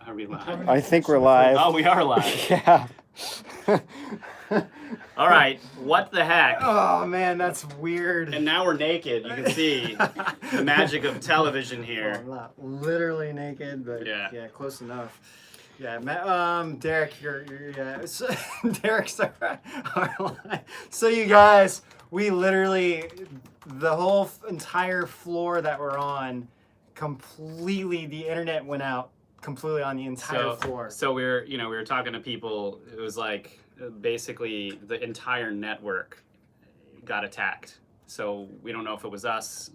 Are we live? I think we're live. Oh, we are live. Yeah. All right. What the heck? Oh man, that's weird. And now we're naked. You can see the magic of television Well, here. I'm not literally naked, but Yeah. close enough. Yeah, Derek, you're so, Derek's our live. So you guys, we literally, the whole entire floor that we're on, completely, the internet went out completely on the entire floor. So we were talking to people. It was like basically the entire network got attacked. So we don't know if it was us.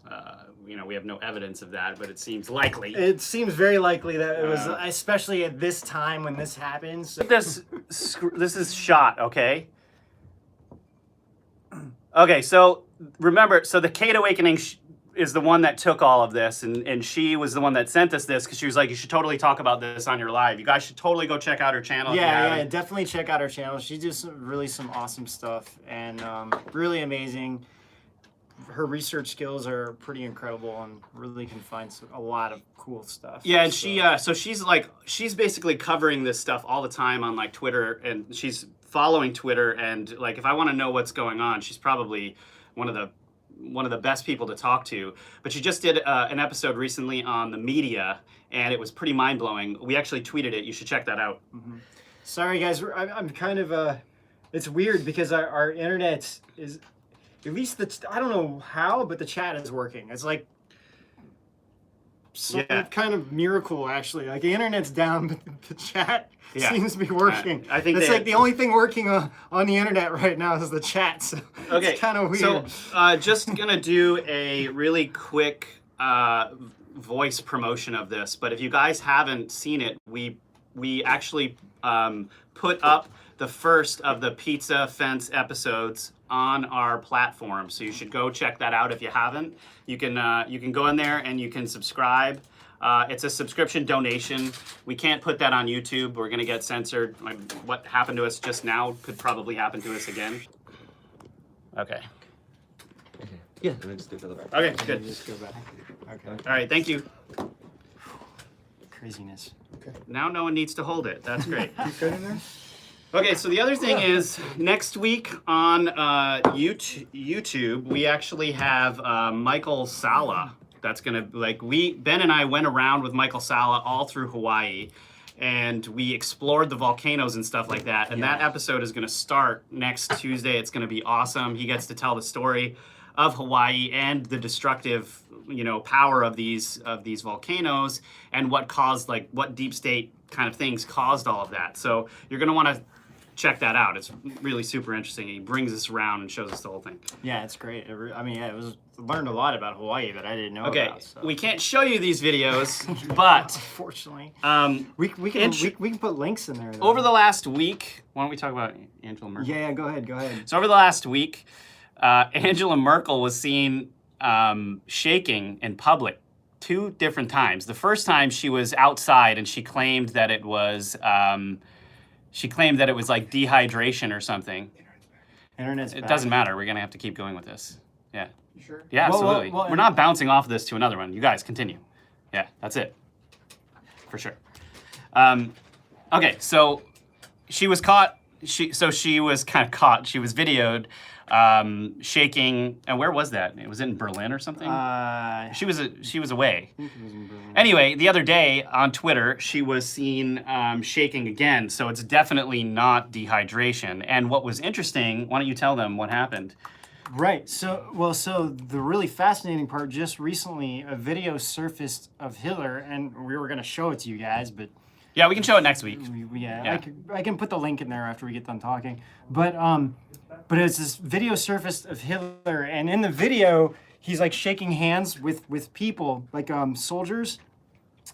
We have no evidence of that, but it seems likely. It seems very likely that it was, especially at this time when this happens. So. This is shot, okay? Okay, so remember, so the Kate Awakening is the one that took all of this, and she was the one that sent us this because she was like, you should totally talk about this on your live. You guys should totally go check out her channel. Yeah, definitely check out her channel. She does some awesome stuff and really amazing. Her research skills are pretty incredible and really can find a lot of cool stuff. Yeah, and she's basically covering this stuff all the time on like Twitter, and she's following Twitter, and like if I want to know what's going on, she's probably one of the best people to talk to. But she just did an episode recently on the media, and it was pretty mind-blowing. We actually tweeted it. You should check that out. Mm-hmm. Sorry guys, I'm kind of it's weird because our internet is, at least I don't know how, but the chat is working. It's like some kind of miracle, actually. Like the internet's down, but the chat seems to be working. I think it's like the only thing working on the internet right now is the chat. So it's kind of weird. So just gonna do a really quick voice promotion of this. But if you guys haven't seen it, we actually put up the first of the Pizza Fence episodes on our platform, so you should go check that out if you haven't. You can go in there and you can subscribe. It's a subscription donation. We can't put that on YouTube. We're gonna get censored. What happened to us just now could probably happen to us again. Okay. Yeah, and then just do the other back. Okay, good. Just go back. Okay. All right, thank you. Craziness. Okay. Now no one needs to hold it. That's great. Keep going in there. Okay, so the other thing is, next week on YouTube, we actually have Michael Sala. That's gonna, Ben and I went around with Michael Sala all through Hawaii, and we explored the volcanoes and stuff like that. And that episode is gonna start next Tuesday. It's gonna be awesome. He gets to tell the story of Hawaii and the destructive, power of these volcanoes and what caused, what deep state kind of things caused all of that. So you're gonna want to check that out. It's really super interesting. He brings us around and shows us the whole thing. Yeah, it's great. Learned a lot about Hawaii that I didn't know about. So. We can't show you these videos, but unfortunately, we can put links in there. Though. Over the last week, why don't we talk about Angela Merkel? Yeah, go ahead. So over the last week, Angela Merkel was seen shaking in public 2 different times. The first time she was outside and she claimed that it was like dehydration or something. Internet's It back. doesn't matter. We're gonna have to keep going with this. Yeah. You sure? Yeah, absolutely. Well, we're not bouncing off this to another one. You guys continue. Yeah, that's it. For sure. Okay, so she was caught. She was kind of caught. She was videoed shaking. And where was that? Was it in Berlin or something? She was away. I think it was in Berlin. Anyway, the other day on Twitter, she was seen shaking again. So it's definitely not dehydration. And what was interesting, why don't you tell them what happened? Right. So the really fascinating part, just recently, a video surfaced of Hitler, and we were going to show it to you guys, but... Yeah, we can show it next week. I can put the link in there after we get done talking. But it's this video surfaced of Hitler, and in the video, he's like shaking hands with people, like soldiers,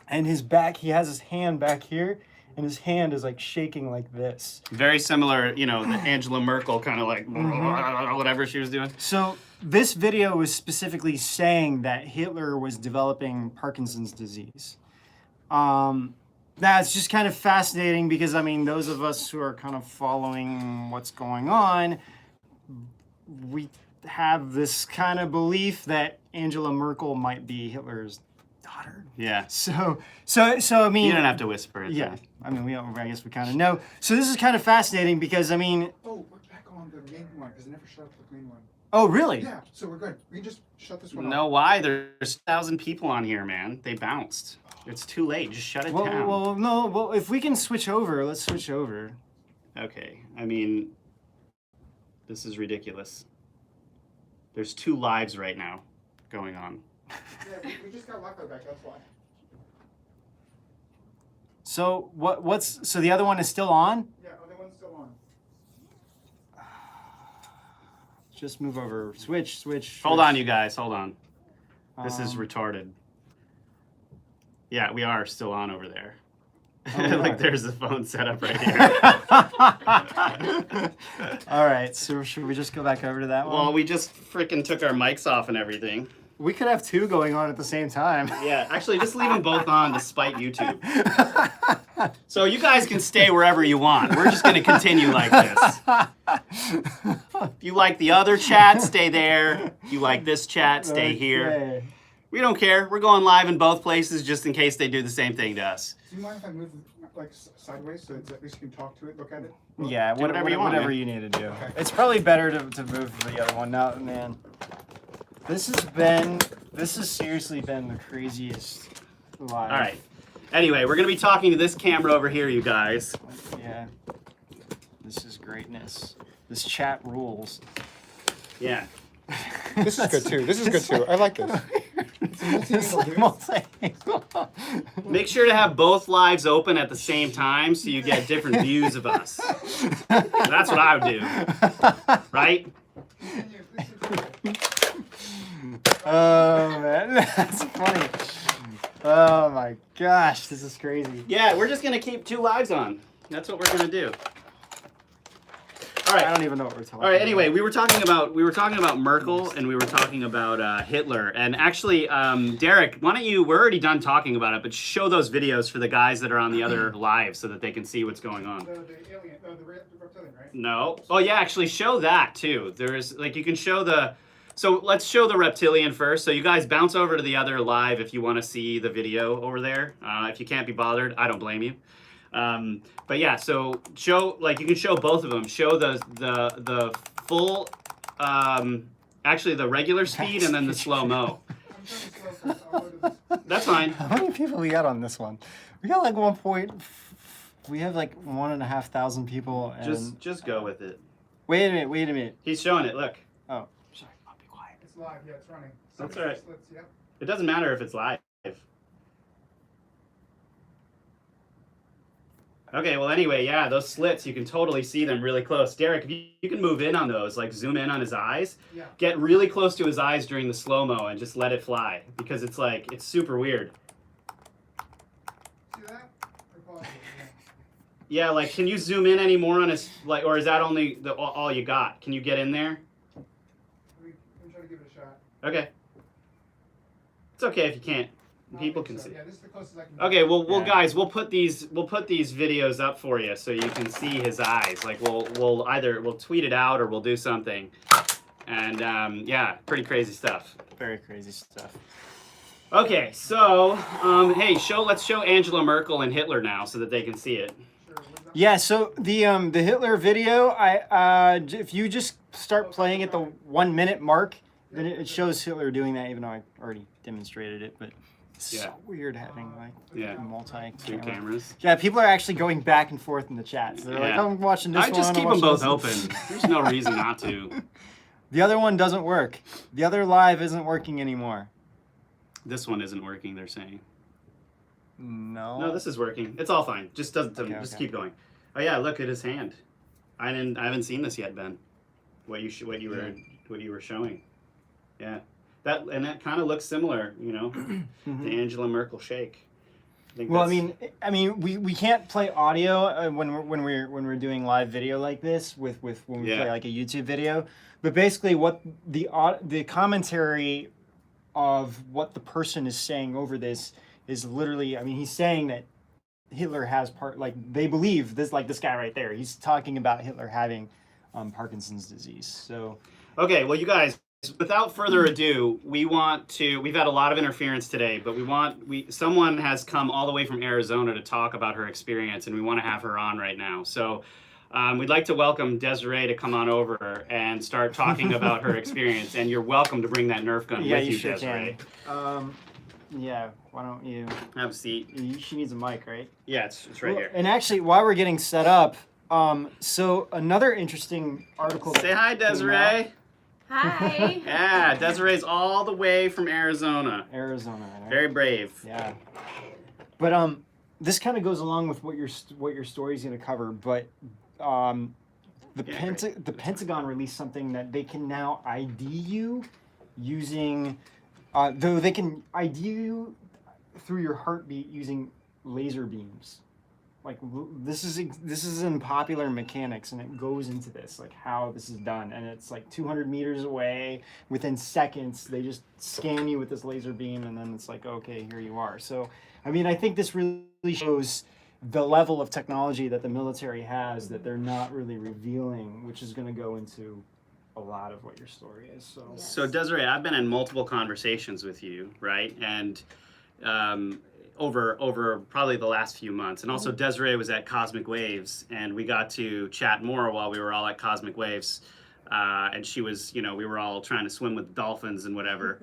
and he has his hand back here, and his hand is like shaking like this. Very similar, the Angela Merkel kind of like whatever she was doing. So this video was specifically saying that Hitler was developing Parkinson's disease. That's just kind of fascinating because, those of us who are kind of following what's going on, we have this kind of belief that Angela Merkel might be Hitler's daughter. Yeah. So I mean, You don't have to whisper it. yeah. I mean, I guess we kind of know. So this is kind of fascinating because I mean. Oh, we're back on the main one because I never shut off the main one. Oh, really? Yeah, so we're good. We can just shut this one off. No, why? There's 1,000 people on here, man. They bounced. It's too late. Just shut it down. Well, no. Well, if we can switch over, let's switch over. Okay. I mean, this is ridiculous. There's 2 lives right now going on. Yeah, we just got Wi-Fi back, that's why. So so the other one is still on? Yeah, other one's still on. Just move over. Switch. Hold on, you guys. Hold on. This is Um, retarded. Yeah, we are still on over there. we Like are. there's a phone set up right here. All right. So should we just go back over to that one? Well, we just freaking took our mics off and everything. We could have 2 going on at the same time. Yeah, actually, just leave them both on to spite YouTube. So you guys can stay wherever you want. We're just going to continue like this. If you like the other chat, stay there. If you like this chat, stay here. Okay. We don't care. We're going live in both places just in case they do the same thing to us. Do you mind if I move like sideways so it's, at least you can talk to it, look at it? Yeah, Do whatever you want, whatever man. you need to do. Okay. It's probably better to move to the other one now, man. This has seriously been the craziest live. All right. Anyway, we're going to be talking to this camera over here, you guys. Yeah. This is greatness. This chat rules. Yeah. This is good too. This is good too. I like this. It's like multi-angle. Make sure to have both lives open at the same time so you get different views of us. That's what I would do. Right? Oh man, that's funny. Oh my gosh, this is crazy. Yeah, we're just going to keep 2 lives on. That's what we're going to do. All right. I don't even know what we're talking All right. about. Anyway, we were talking about Merkel and we were talking about Hitler. And actually, Derek, why don't you? We're already done talking about it, but show those videos for the guys that are on the other live so that they can see what's going on. The alien, the reptilian, right? No. Oh yeah, actually show that too. There's like you can show the. So let's show the reptilian first. So you guys bounce over to the other live if you want to see the video over there. If you can't be bothered, I don't blame you. But yeah, so show like you can show both of them. Show the full, actually the regular speed and then the slow mo. I'm trying to slow this. I'll go to this. That's fine. How many people we got on this one? We got like 1 point. We have like 1,500 people. And Just go with it. wait a minute. He's showing it. Look, Oh, sorry. I'll be quiet. It's live, yeah, it's running. That's all right. Slits, yep. it doesn't matter if it's live. Okay, well anyway, yeah, those slits, you can totally see them really close. Derek, if you can move in on those, like zoom in on his eyes, Yeah. get really close to his eyes during the slow-mo and just let it fly because it's like, it's super weird. See that? Or pause it, Yeah, like, can you zoom in any more on his, like, or is that only all you got? Can you get in there? yeah. I'm trying to give it a shot. Okay. It's okay if you can't. I don't People think can so. see. Yeah, this is the closest I can. Okay, well, Yeah. guys, we'll put these videos up for you so you can see his eyes. Like, we'll either tweet it out or we'll do something. And yeah, pretty crazy stuff. Very crazy stuff. Okay, so hey, let's show Angela Merkel and Hitler now so that they can see it. Sure, what's that? Yeah. So the Hitler video, if you just start playing at the 1 minute mark, then it shows Hitler doing that. Even though I already demonstrated it, but it's Yeah. so weird having like Yeah. multi 2 cameras. Yeah, people are actually going back and forth in the chat. So they're like, Yeah. I'm watching this I one. just I'm keep them watching both this open. one." There's no reason not to. The other one doesn't work. The other live isn't working anymore. This one isn't working, they're saying. No. No, this is working. It's all fine. Just Okay. keep going. Oh yeah, look at his hand. I haven't seen this yet, Ben. What you were showing. Yeah. That kind of looks similar, you know, the Angela Merkel shake. think Well, that's- I mean, we can't play audio when we're doing live video like this when we play like a YouTube video. But basically, what the commentary of what the person is saying over this is literally, I mean, he's saying that Hitler has they believe this, like this guy right there. He's talking about Hitler having Parkinson's disease. So Okay, well, you guys, without further ado, we've had a lot of interference today, but someone has come all the way from Arizona to talk about her experience, and we want to have her on right now. So we'd like to welcome Deserie to come on over and start talking about her experience, and you're welcome to bring that Nerf gun with you, sure Deserie. can. Yeah, why don't you? Have a seat. She needs a mic, right? Yeah, it's right here. And actually, while we're getting set up, so another interesting article. Say hi, Deserie. Hi. Yeah, Deserie's all the way from Arizona. Arizona, right? Very brave. Yeah. But this kind of goes along with what your story's going to cover. But the Pentagon released something that they can now ID you using, though they can ID you through your heartbeat using laser beams. Like this is in popular mechanics, and it goes into this, like how this is done, and it's like 200 meters away. Within seconds, they just scan you with this laser beam, and then it's like, okay, here you are. So, I mean, I think this really shows the level of technology that the military has that they're not really revealing, which is going to go into a lot of what your story is. So, Yes. So Deserie, I've been in multiple conversations with you, right? And over probably the last few months. And also Deserie was at Cosmic Waves, and we got to chat more while we were all at Cosmic Waves. And she was, we were all trying to swim with dolphins and whatever.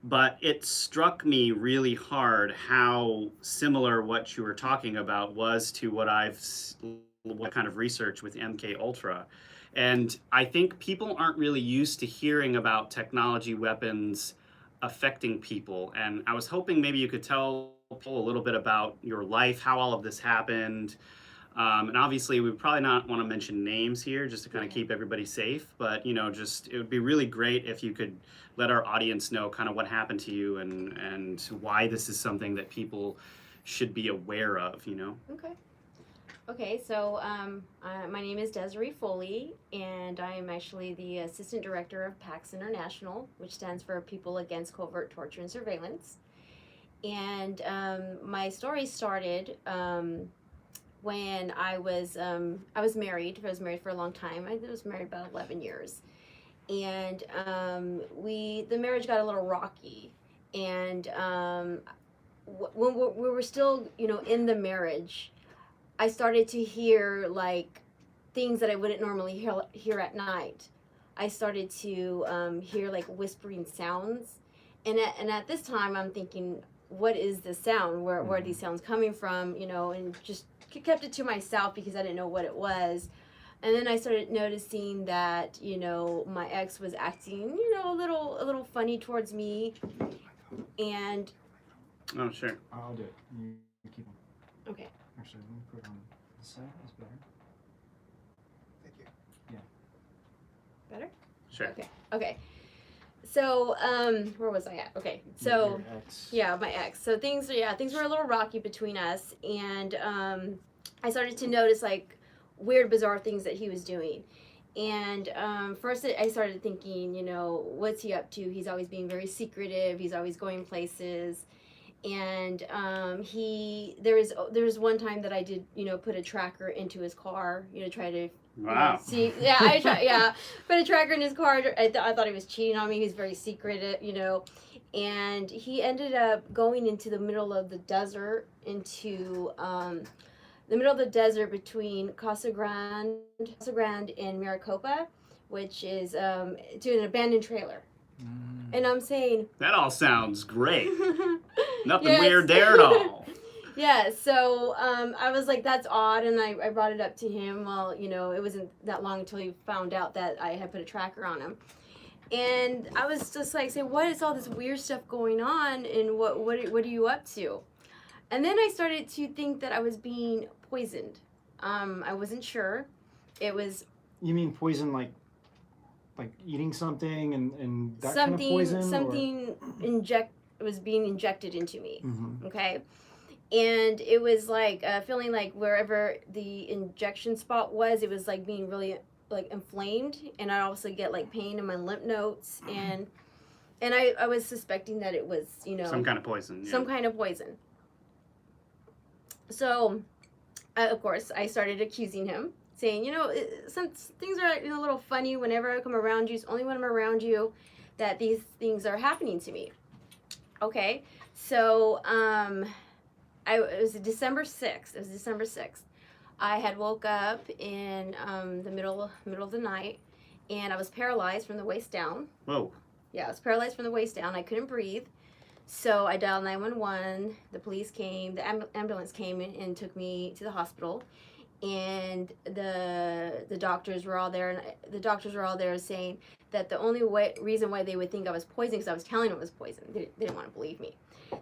But it struck me really hard how similar what you were talking about was to what kind of research with MK Ultra. And I think people aren't really used to hearing about technology weapons affecting people, and I was hoping maybe you could tell people a little bit about your life, how all of this happened, and obviously we probably not want to mention names here just to kind of keep everybody safe, but just it would be really great if you could let our audience know kind of what happened to you and why this is something that people should be aware of. Okay, so my name is Deserie Foley, and I am actually the Assistant Director of PAX International, which stands for People Against Covert Torture and Surveillance. And my story started when I was married. I was married for a long time. I was married about 11 years. And the marriage got a little rocky. And when we were still, in the marriage, I started to hear like things that I wouldn't normally hear at night. I started to hear like whispering sounds, and at this time I'm thinking, what is this sound? Where are these sounds coming from? And just kept it to myself because I didn't know what it was. And then I started noticing that my ex was acting a little funny towards me, and Oh, sure. I'll do it. You keep them. okay. Actually, let me put it on this side. That's better. Thank you. Better? Sure. Okay. So, where was I at? Okay. So, Your ex. yeah, my ex. So things were a little rocky between us, and I started to notice like weird, bizarre things that he was doing. And first, I started thinking, what's he up to? He's always being very secretive. He's always going places. And there was one time that I did, put a tracker into his car, try to Wow. see. Yeah, put a tracker in his car. I thought he was cheating on me. He was very secretive, and he ended up going into the middle of the desert, between Casa Grande and Maricopa, which is to an abandoned trailer. And I'm saying, That all sounds great. Nothing Yes. weird there at all. yeah, so I was like, that's odd, and I brought it up to him. Well, it wasn't that long until he found out that I had put a tracker on him. And I was just like, say, what is all this weird stuff going on, and what are you up to? And then I started to think that I was being poisoned. I wasn't sure. It was You mean poison like eating something and that kind of poison? something was being injected into me. Mm-hmm. Okay, and it was like feeling like wherever the injection spot was, it was like being really like inflamed, and I also get like pain in my lymph nodes, and I was suspecting that it was Some kind of poison. Yeah. some kind of poison. So of course I started accusing him, saying, some things are a little funny whenever I come around you. It's only when I'm around you that these things are happening to me. Okay, so it was December 6th. It was December 6th. I had woke up in the middle of the night, and I was paralyzed from the waist down. Whoa. Yeah, I was paralyzed from the waist down. I couldn't breathe. So I dialed 911. The police came. The ambulance came in and took me to the hospital. And the doctors were all there. And the doctors were all there saying that the only reason why they would think I was poisoned, because I was telling them it was poison. They didn't want to believe me.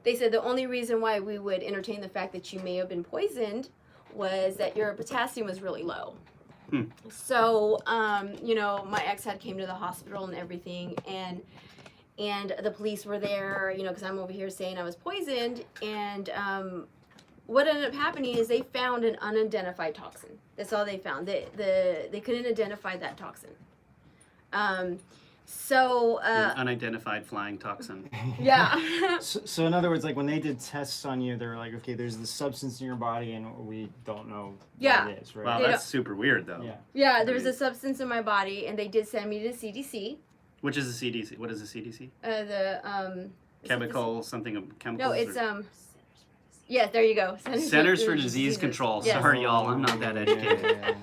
They said the only reason why we would entertain the fact that you may have been poisoned was that your potassium was really low. So, my ex had came to the hospital and everything, and the police were there, because I'm over here saying I was poisoned, and what ended up happening is they found an unidentified toxin. That's all they found. They couldn't identify that toxin. An unidentified flying toxin. Yeah. So in other words, like when they did tests on you, they were like, okay, there's this substance in your body and we don't know what it is, right? Wow, that's super weird though. Yeah, there was a substance in my body, and they did send me to CDC. Which is the CDC? What is the CDC? Chemical chemicals. No, it's Yes, there you go. Centers for Disease Control. Yes. Sorry, y'all, I'm not that educated.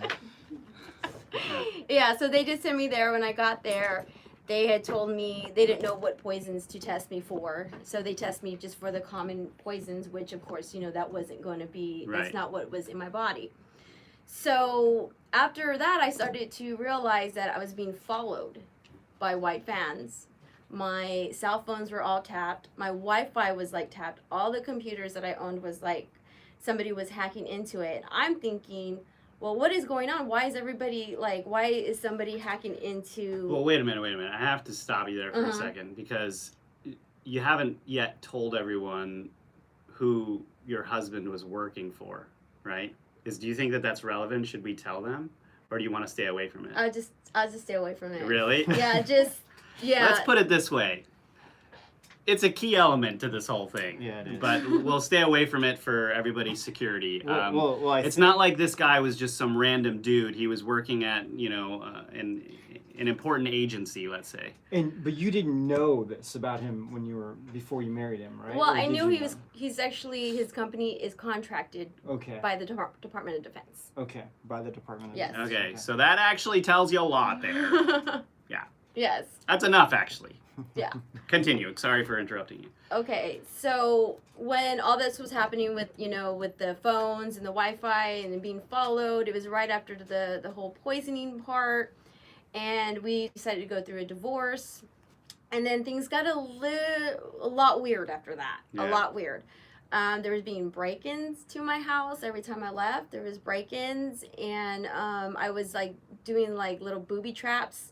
Yeah, so they did send me there. When I got there, they had told me they didn't know what poisons to test me for, so they test me just for the common poisons, which of course, that wasn't going to be, that's not what was in my body. So after that, I started to realize that I was being followed by white fans. My cell phones were all tapped. My Wi-Fi was tapped. All the computers that I owned was somebody was hacking into it. And I'm thinking, well, what is going on? Why is everybody why is somebody hacking into... Well, wait a minute. I have to stop you there for a second, because you haven't yet told everyone who your husband was working for, right? Do you think that that's relevant? Should we tell them? Or do you want to stay away from it? I'll just stay away from it. Really? Yeah. Let's put it this way. It's a key element to this whole thing. Yeah, it is. But we'll stay away from it for everybody's security. It's not like this guy was just some random dude. He was working at, an important agency, let's say. But you didn't know this about him before you married him, right? Well, I knew he's actually, his company is contracted by the Department of Defense. Okay, by the Department of Defense. Okay, so that actually tells you a lot there. Yeah. Yes. That's enough, actually. Yeah. Continue. Sorry for interrupting you. Okay, so when all this was happening with, with the phones and the Wi-Fi and being followed, it was right after the whole poisoning part, and we decided to go through a divorce, and then things got a lot weird after that. Yeah. A lot weird. There was being break-ins to my house every time I left. There was break-ins, and I was doing little booby traps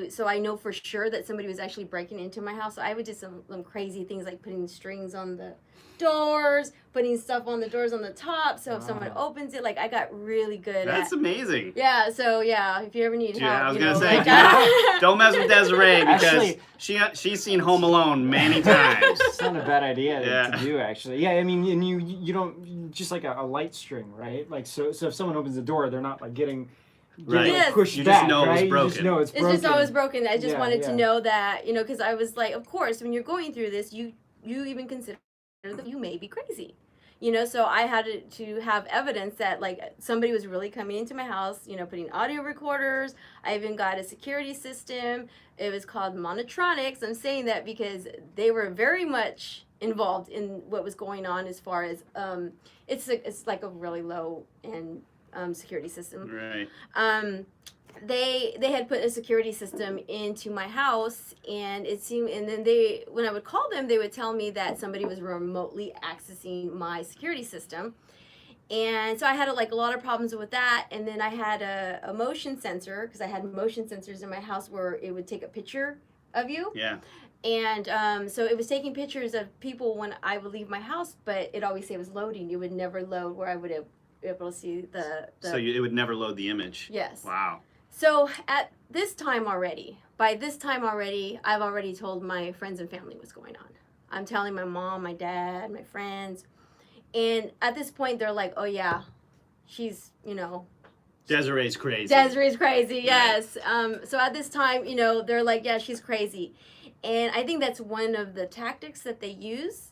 so I know for sure that somebody was actually breaking into my house. So I would do some crazy things like putting strings on the doors, putting stuff on the doors on the top, so if someone opens it, I got really good That's amazing. Yeah, so if you ever need help, I was gonna say, don't mess with Deserie, because she's seen Home Alone many times. It's not a bad idea to do, actually. Yeah, I mean, and you don't, just like a light string, right? So if someone opens the door, they're not getting pushed you back, just know right? it was broken. You just know it's broken. It's just always broken. I just wanted to know that, because I was of course, when you're going through this, you even consider that you may be crazy. So I had to have evidence that somebody was really coming into my house, putting audio recorders. I even got a security system. It was called Monotronics. I'm saying that because they were very much involved in what was going on as far as it's a really low end security system. Right. They had put a security system into my house, and it seemed, and then when I would call them, they would tell me that somebody was remotely accessing my security system. And so I had a lot of problems with that. And then I had a motion sensor, because I had motion sensors in my house where it would take a picture of you. Yeah. And so it was taking pictures of people when I would leave my house, but it always said it was loading. It would never load where I would have been able to see the So it would never load the image. Yes. Wow. So by this time already, I've already told my friends and family what's going on. I'm telling my mom, my dad, my friends. And at this point, they're like, oh yeah, she's Deserie's crazy. Deserie's crazy, yes. So at this time, you know, they're like, yeah, she's crazy. And I think that's one of the tactics that they use,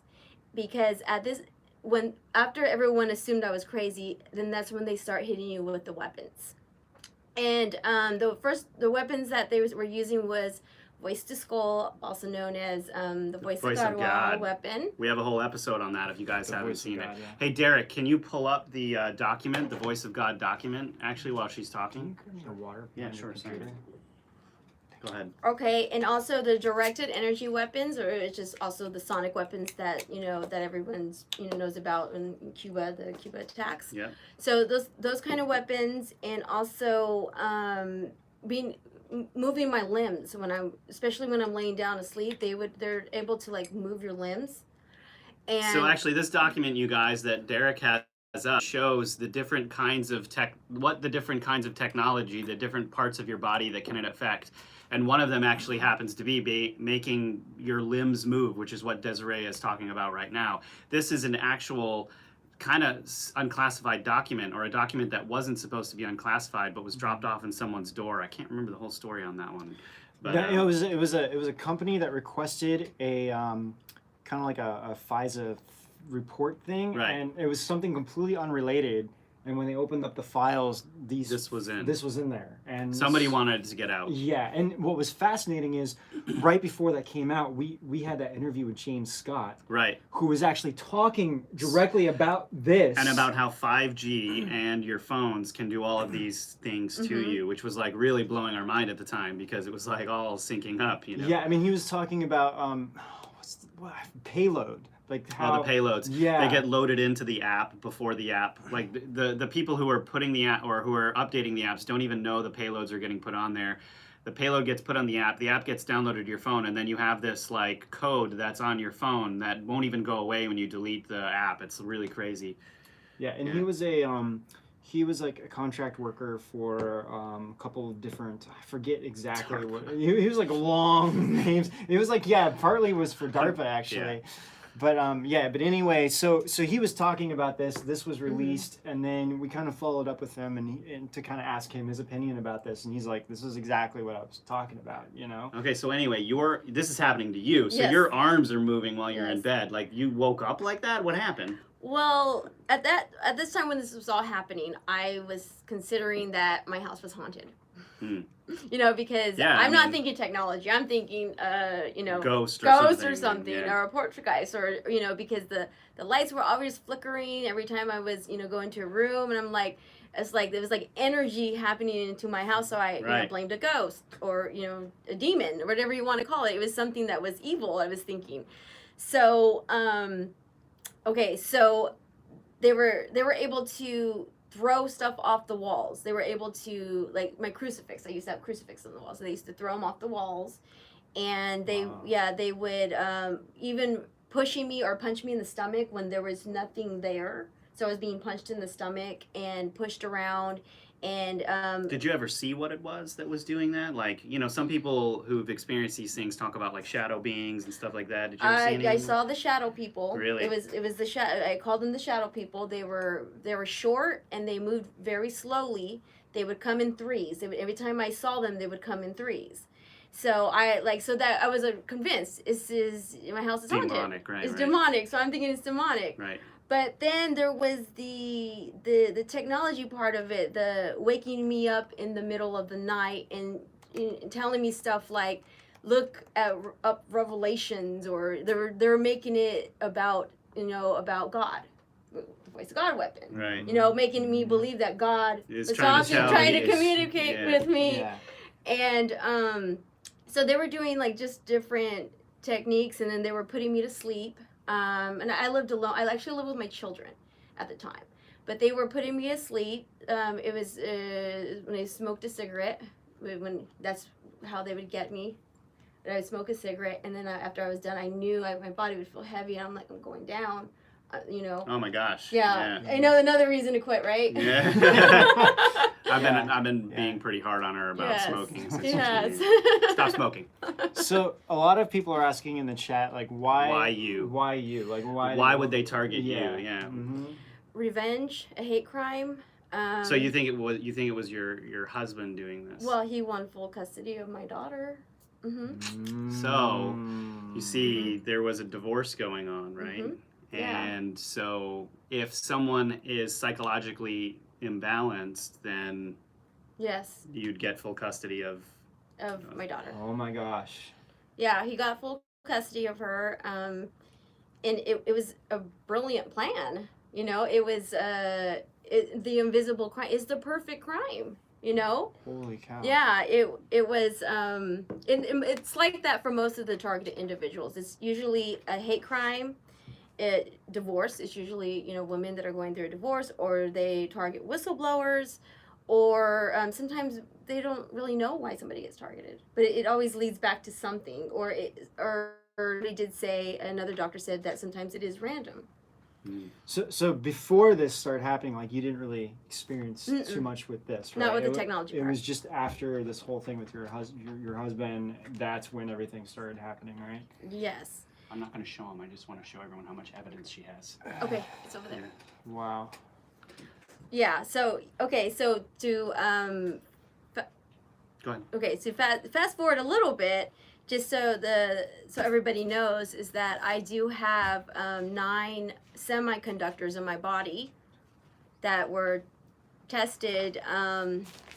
because after everyone assumed I was crazy, then that's when they start hitting you with the weapons. And the weapons that they were using was voice to skull, also known as the voice of God weapon. We have a whole episode on that if you guys haven't seen it. Yeah. Hey, Derek, can you pull up the document, the voice of God document, actually, while she's talking? Water. Yeah, sure. Sorry. Go ahead. Okay, and also the directed energy weapons, or it's just also the sonic weapons that that everyone's knows about in Cuba, the Cuba attacks. Yeah. So those kind of weapons, and also moving my limbs especially when I'm laying down asleep, they're able to like move your limbs. And So actually, this document, you guys, that Derek has up shows the different kinds of technology, the different parts of your body that can it affect. And one of them actually happens to be making your limbs move, which is what Deserie is talking about right now. This is an actual kind of unclassified document, or a document that wasn't supposed to be unclassified but was dropped off in someone's door. I can't remember the whole story on that one. But Yeah, it was a company that requested a kind of like a FISA report thing, Right. and it was something completely unrelated. And when they opened up the files, this was in there, and somebody wanted it to get out. Yeah, and what was fascinating is, right before that came out, we had that interview with James Scott, Right. who was actually talking directly about this And about how 5G and your phones can do all of these things to you, which was like really blowing our mind at the time, because it was like all syncing up, Yeah, I mean, he was talking about payload. Like how the payloads. Yeah. They get loaded into the app before the app. Like the people who are putting the app or who are updating the apps don't even know the payloads are getting put on there. The payload gets put on the app gets downloaded to your phone, and then you have this like code that's on your phone that won't even go away when you delete the app. It's really crazy. Yeah, and Yeah. he was like a contract worker for a couple of different, I forget exactly what, he was like long names. It was like, yeah, partly was for DARPA actually. Yeah. But but anyway, so he was talking about this. This was released, and then we kind of followed up with him and to kind of ask him his opinion about this, and he's like, "This is exactly what I was talking about," you know. Okay, so anyway, this is happening to you. So Yes. your arms are moving while you're in Yes. bed. Like you woke up like that? What happened? Well, at this time when this was all happening, I was considering that my house was haunted. Because Yeah, I'm I not mean- thinking technology. I'm thinking, Ghost or or something, something, yeah. or a poltergeist, or because the lights were always flickering every time I was go into a room, and I'm like, it's like there was like energy happening into my house, so I Right. blamed a ghost or a demon or whatever you want to call it. It was something that was evil. I was thinking, so okay, so they were able to throw stuff off the walls. They were able to, like my crucifix. I used to have crucifix on the walls, so they used to throw them off the walls, and they would even pushing me or punch me in the stomach when there was nothing there. So I was being punched in the stomach and pushed around. And Did you ever see what it was that was doing that? Like, some people who've experienced these things talk about like shadow beings and stuff like that. Did you ever see anything? I saw the shadow people. Really? It was the shadow. I called them the shadow people. They were short and they moved very slowly. They would come in threes. Every time I saw them, they would come in threes. So I was convinced my house is haunted. Demonic, right? It's right. demonic. So I'm thinking it's demonic. Right. But then there was the technology part of it, the waking me up in the middle of the night and telling me stuff like, look up Revelations, or they were making it about God, the voice of God weapon. Right. Making me believe that God Is was trying to talking, tell trying me to it's- communicate yeah. with me. Yeah. And so they were doing like just different techniques, and then they were putting me to sleep. And I lived alone. I actually lived with my children at the time, but they were putting me to sleep. It was when I smoked a cigarette. When that's how they would get me. I would smoke a cigarette, and then after I was done, I knew my body would feel heavy, and I'm like, I'm going down. Oh my gosh. Yeah. I know, another reason to quit, right? Yeah. Yeah. I've been being pretty hard on her about Yes. smoking. Since Yes. she stopped smoking. So a lot of people are asking in the chat, like, why you? Like, why Why would they target Yeah. you? Yeah. Mm-hmm. Revenge, a hate crime. So you think it was your husband doing this? Well, he won full custody of my daughter. So you see, there was a divorce going on, right? Yeah. And so if someone is psychologically imbalanced, then Yes, you'd get full custody of. of my daughter. Oh my gosh. Yeah, he got full custody of her. And it was a brilliant plan. You know, it was the invisible crime is the perfect crime. You know. Holy cow. Yeah, it was. It's like that for most of the targeted individuals. It's usually a hate crime. Divorce is usually women that are going through a divorce, or they target whistleblowers, or sometimes they don't really know why somebody gets targeted, but it always leads back to something, or they did say, another doctor said that sometimes it is random. So before this started happening, like, you didn't really experience too much with this, right? Not with the technology It part. was just after this whole thing with your husband, that's when everything started happening, right? Yes. I'm not going to show him. I just want to show everyone how much evidence she has. Okay, it's over there. Wow. Yeah. So okay. So to Go ahead. okay. So fast forward a little bit, just so everybody knows, is that I do have 9 semiconductors in my body that were tested.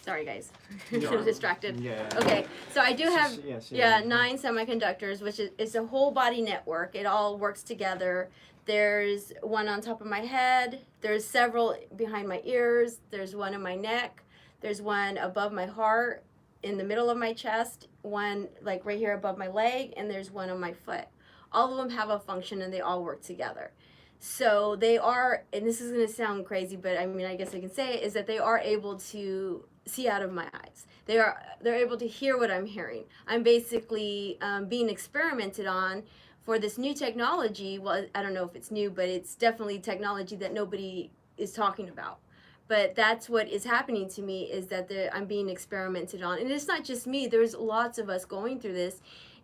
Sorry, guys, I'm distracted. Yeah. Okay, so I do have Yes, 9 semiconductors, which is a whole body network. It all works together. There's one on top of my head. There's several behind my ears. There's one in my neck. There's one above my heart, in the middle of my chest. One like right here above my leg, and there's one on my foot. All of them have a function, and they all work together. So they are, and this is going to sound crazy, but I mean, I guess I can say it, is that they are able to see out of my eyes. They're able to hear what I'm hearing. I'm basically being experimented on for this new technology. Well, I don't know if it's new, but it's definitely technology that nobody is talking about. But that's what is happening to me, is that I'm being experimented on. And it's not just me. There's lots of us going through this.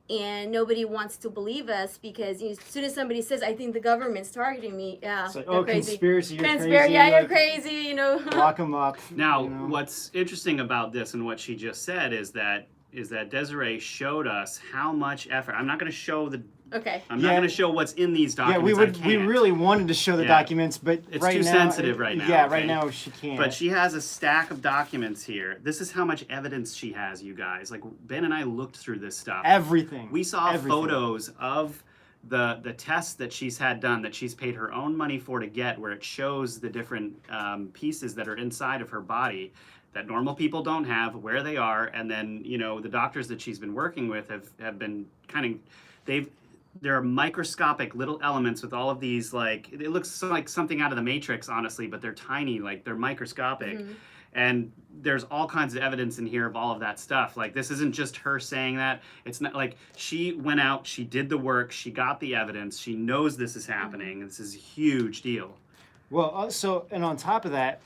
And nobody wants to believe us, because as soon as somebody says, I think the government's targeting me, yeah, It's like, they're oh, crazy. conspiracy, you're Conspiracy, crazy. yeah, you're like, crazy, Lock them up. Now, you know? what's interesting about this and what she just said is that Deserie showed us how much effort. I'm not going to show Okay. I'm not going to show what's in these Yeah, documents. we really wanted to show the documents, but It's right too now, sensitive right now, Yeah, okay? right now she can't. But she has a stack of documents here. This is how much evidence she has, you guys. Like, Ben and I looked through this stuff. Everything. We saw Everything. photos of the tests that she's had done, that she's paid her own money for to get, where it shows the different pieces that are inside of her body that normal people don't have, where they are, and then the doctors that she's been working with have been there are microscopic little elements with all of these, like, it looks like something out of the Matrix, honestly, but they're tiny, like they're microscopic. And there's all kinds of evidence in here of all of that stuff. Like, this isn't just her saying that. It's not like she went out, she did the work, she got the evidence, she knows this is happening. This is a huge deal. Well, and on top of that,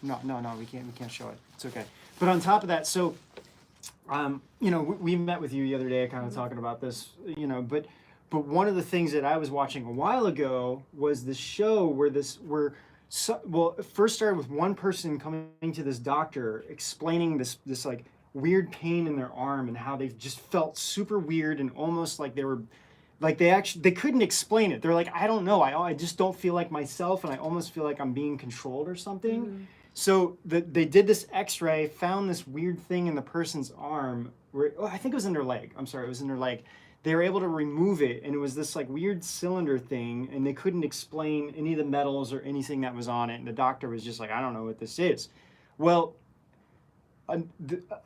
no, we can't show it. It's okay. But on top of that, so, we met with you the other day, kind of talking about this, but one of the things that I was watching a while ago was this show where it first started with one person coming to this doctor explaining this like weird pain in their arm, and how they just felt super weird, and almost like they were, like they couldn't explain it. They're like, I don't know, I just don't feel like myself, and I almost feel like I'm being controlled or something. So they did this x-ray, found this weird thing in the person's arm, where, I think it was in their leg. I'm sorry, it was in their leg. They were able to remove it, and it was this like weird cylinder thing, and they couldn't explain any of the metals or anything that was on it, and the doctor was just like, I don't know what this is. Well,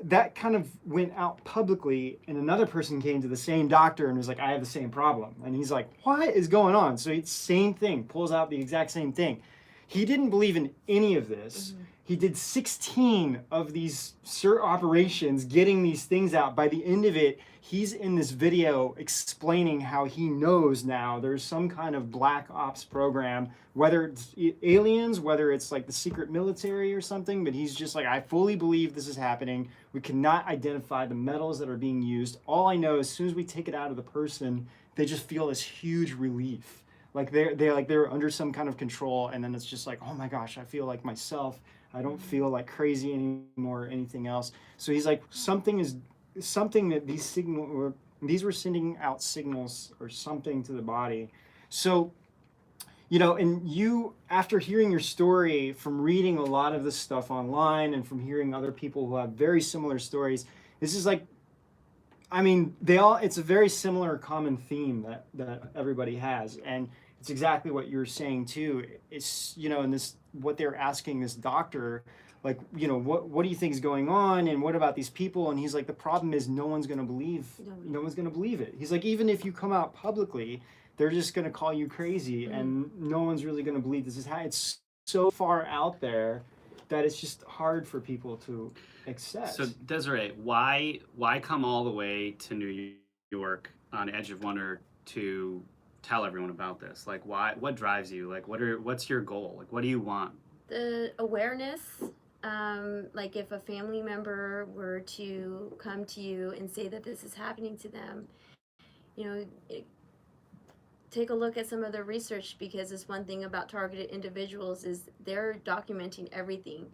that kind of went out publicly, and another person came to the same doctor and was like, I have the same problem. And he's like, what is going on? So it's same thing, pulls out the exact same thing. He didn't believe in any of this. He did 16 of these operations, getting these things out. By the end of it, he's in this video explaining how he knows now there's some kind of black ops program, whether it's aliens, whether it's like the secret military or something, but he's just like, I fully believe this is happening. We cannot identify the metals that are being used. All I know, as soon as we take it out of the person, they just feel this huge relief. Like they're under some kind of control, and then it's just like, oh my gosh, I feel like myself. I don't feel like crazy anymore or anything else. So he's like, something that these were sending out signals or something to the body. So, and you, after hearing your story, from reading a lot of this stuff online and from hearing other people who have very similar stories, this is like, it's a very similar common theme that everybody has. And it's exactly what you're saying too. It's, and this, what they're asking this doctor, like, what do you think is going on? And what about these people? And he's like, the problem is no one's going to believe it. He's like, even if you come out publicly, they're just going to call you crazy, and no one's really going to believe this is how. It's so far out there that it's just hard for people to accept. So Deserie, why come all the way to New York on Edge of Wonder to tell everyone about this? Like, why? What drives you? Like, what's your goal? Like, what do you want? The awareness. Like if a family member were to come to you and say that this is happening to them, take a look at some of the research, because it's one thing about targeted individuals is they're documenting everything,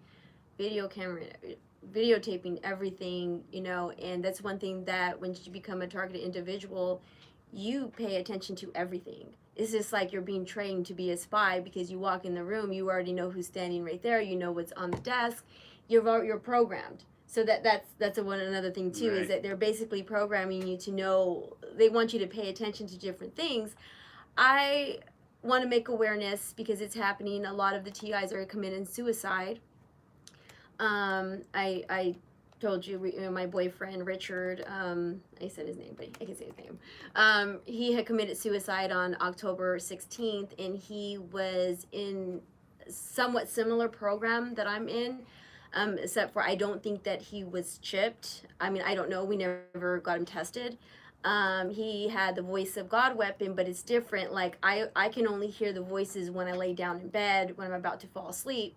videotaping everything, and that's one thing that when you become a targeted individual, you pay attention to everything. It's just like you're being trained to be a spy, because you walk in the room, you already know who's standing right there, you know what's on the desk, you're programmed. So that's another thing too, Right. is that they're basically programming you to know, they want you to pay attention to different things. I want to make awareness because it's happening. A lot of the TIs are committing suicide. I told you, my boyfriend Richard, I said his name, but I can say his name. He had committed suicide on October 16th, and he was in somewhat similar program that I'm in, except for I don't think that he was chipped. I mean, I don't know. We never got him tested. He had the voice of God weapon, but it's different. Like I can only hear the voices when I lay down in bed, when I'm about to fall asleep.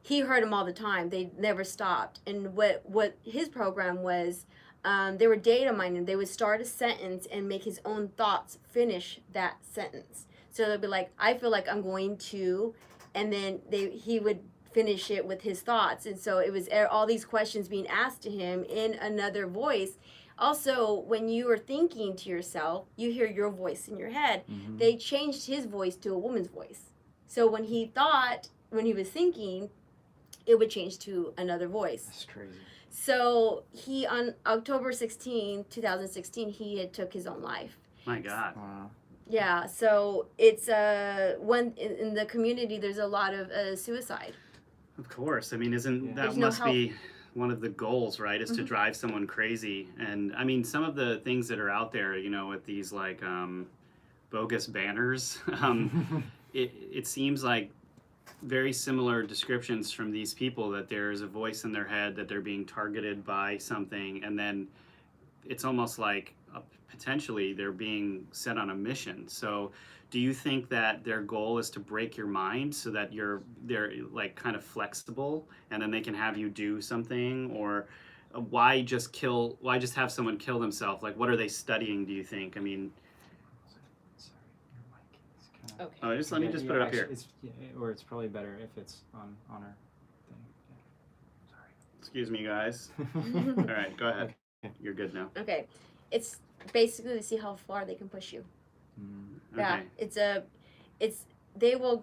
He heard them all the time. They never stopped. And what his program was, they were data mining. They would start a sentence and make his own thoughts finish that sentence. So they'd be like, I feel like I'm going to, and then he would finish it with his thoughts. And so it was all these questions being asked to him in another voice. Also, when you are thinking to yourself, you hear your voice in your head. Mm-hmm. They changed his voice to a woman's voice. So when he was thinking, it would change to another voice. That's crazy. So he, on October 16, 2016, he had took his own life. My God. Wow. Yeah, so it's when in the community there's a lot of suicide. Of course. I mean, that There's no must be one of the goals, right? Is to drive someone crazy. And I mean, some of the things that are out there, with these like bogus banners, it seems like very similar descriptions from these people, that there's a voice in their head, that they're being targeted by something, and then it's almost like potentially they're being set on a mission. So do you think that their goal is to break your mind so that they're like kind of flexible, and then they can have you do something? Or why just have someone kill themselves? Like, what are they studying, do you think? I mean, Okay. oh, let me just put it up here. It's probably better if it's on our thing. Yeah. Sorry. Excuse me, guys. All right, go ahead. Okay. You're good now. Okay, it's basically to see how far they can push you. Yeah, Okay. they will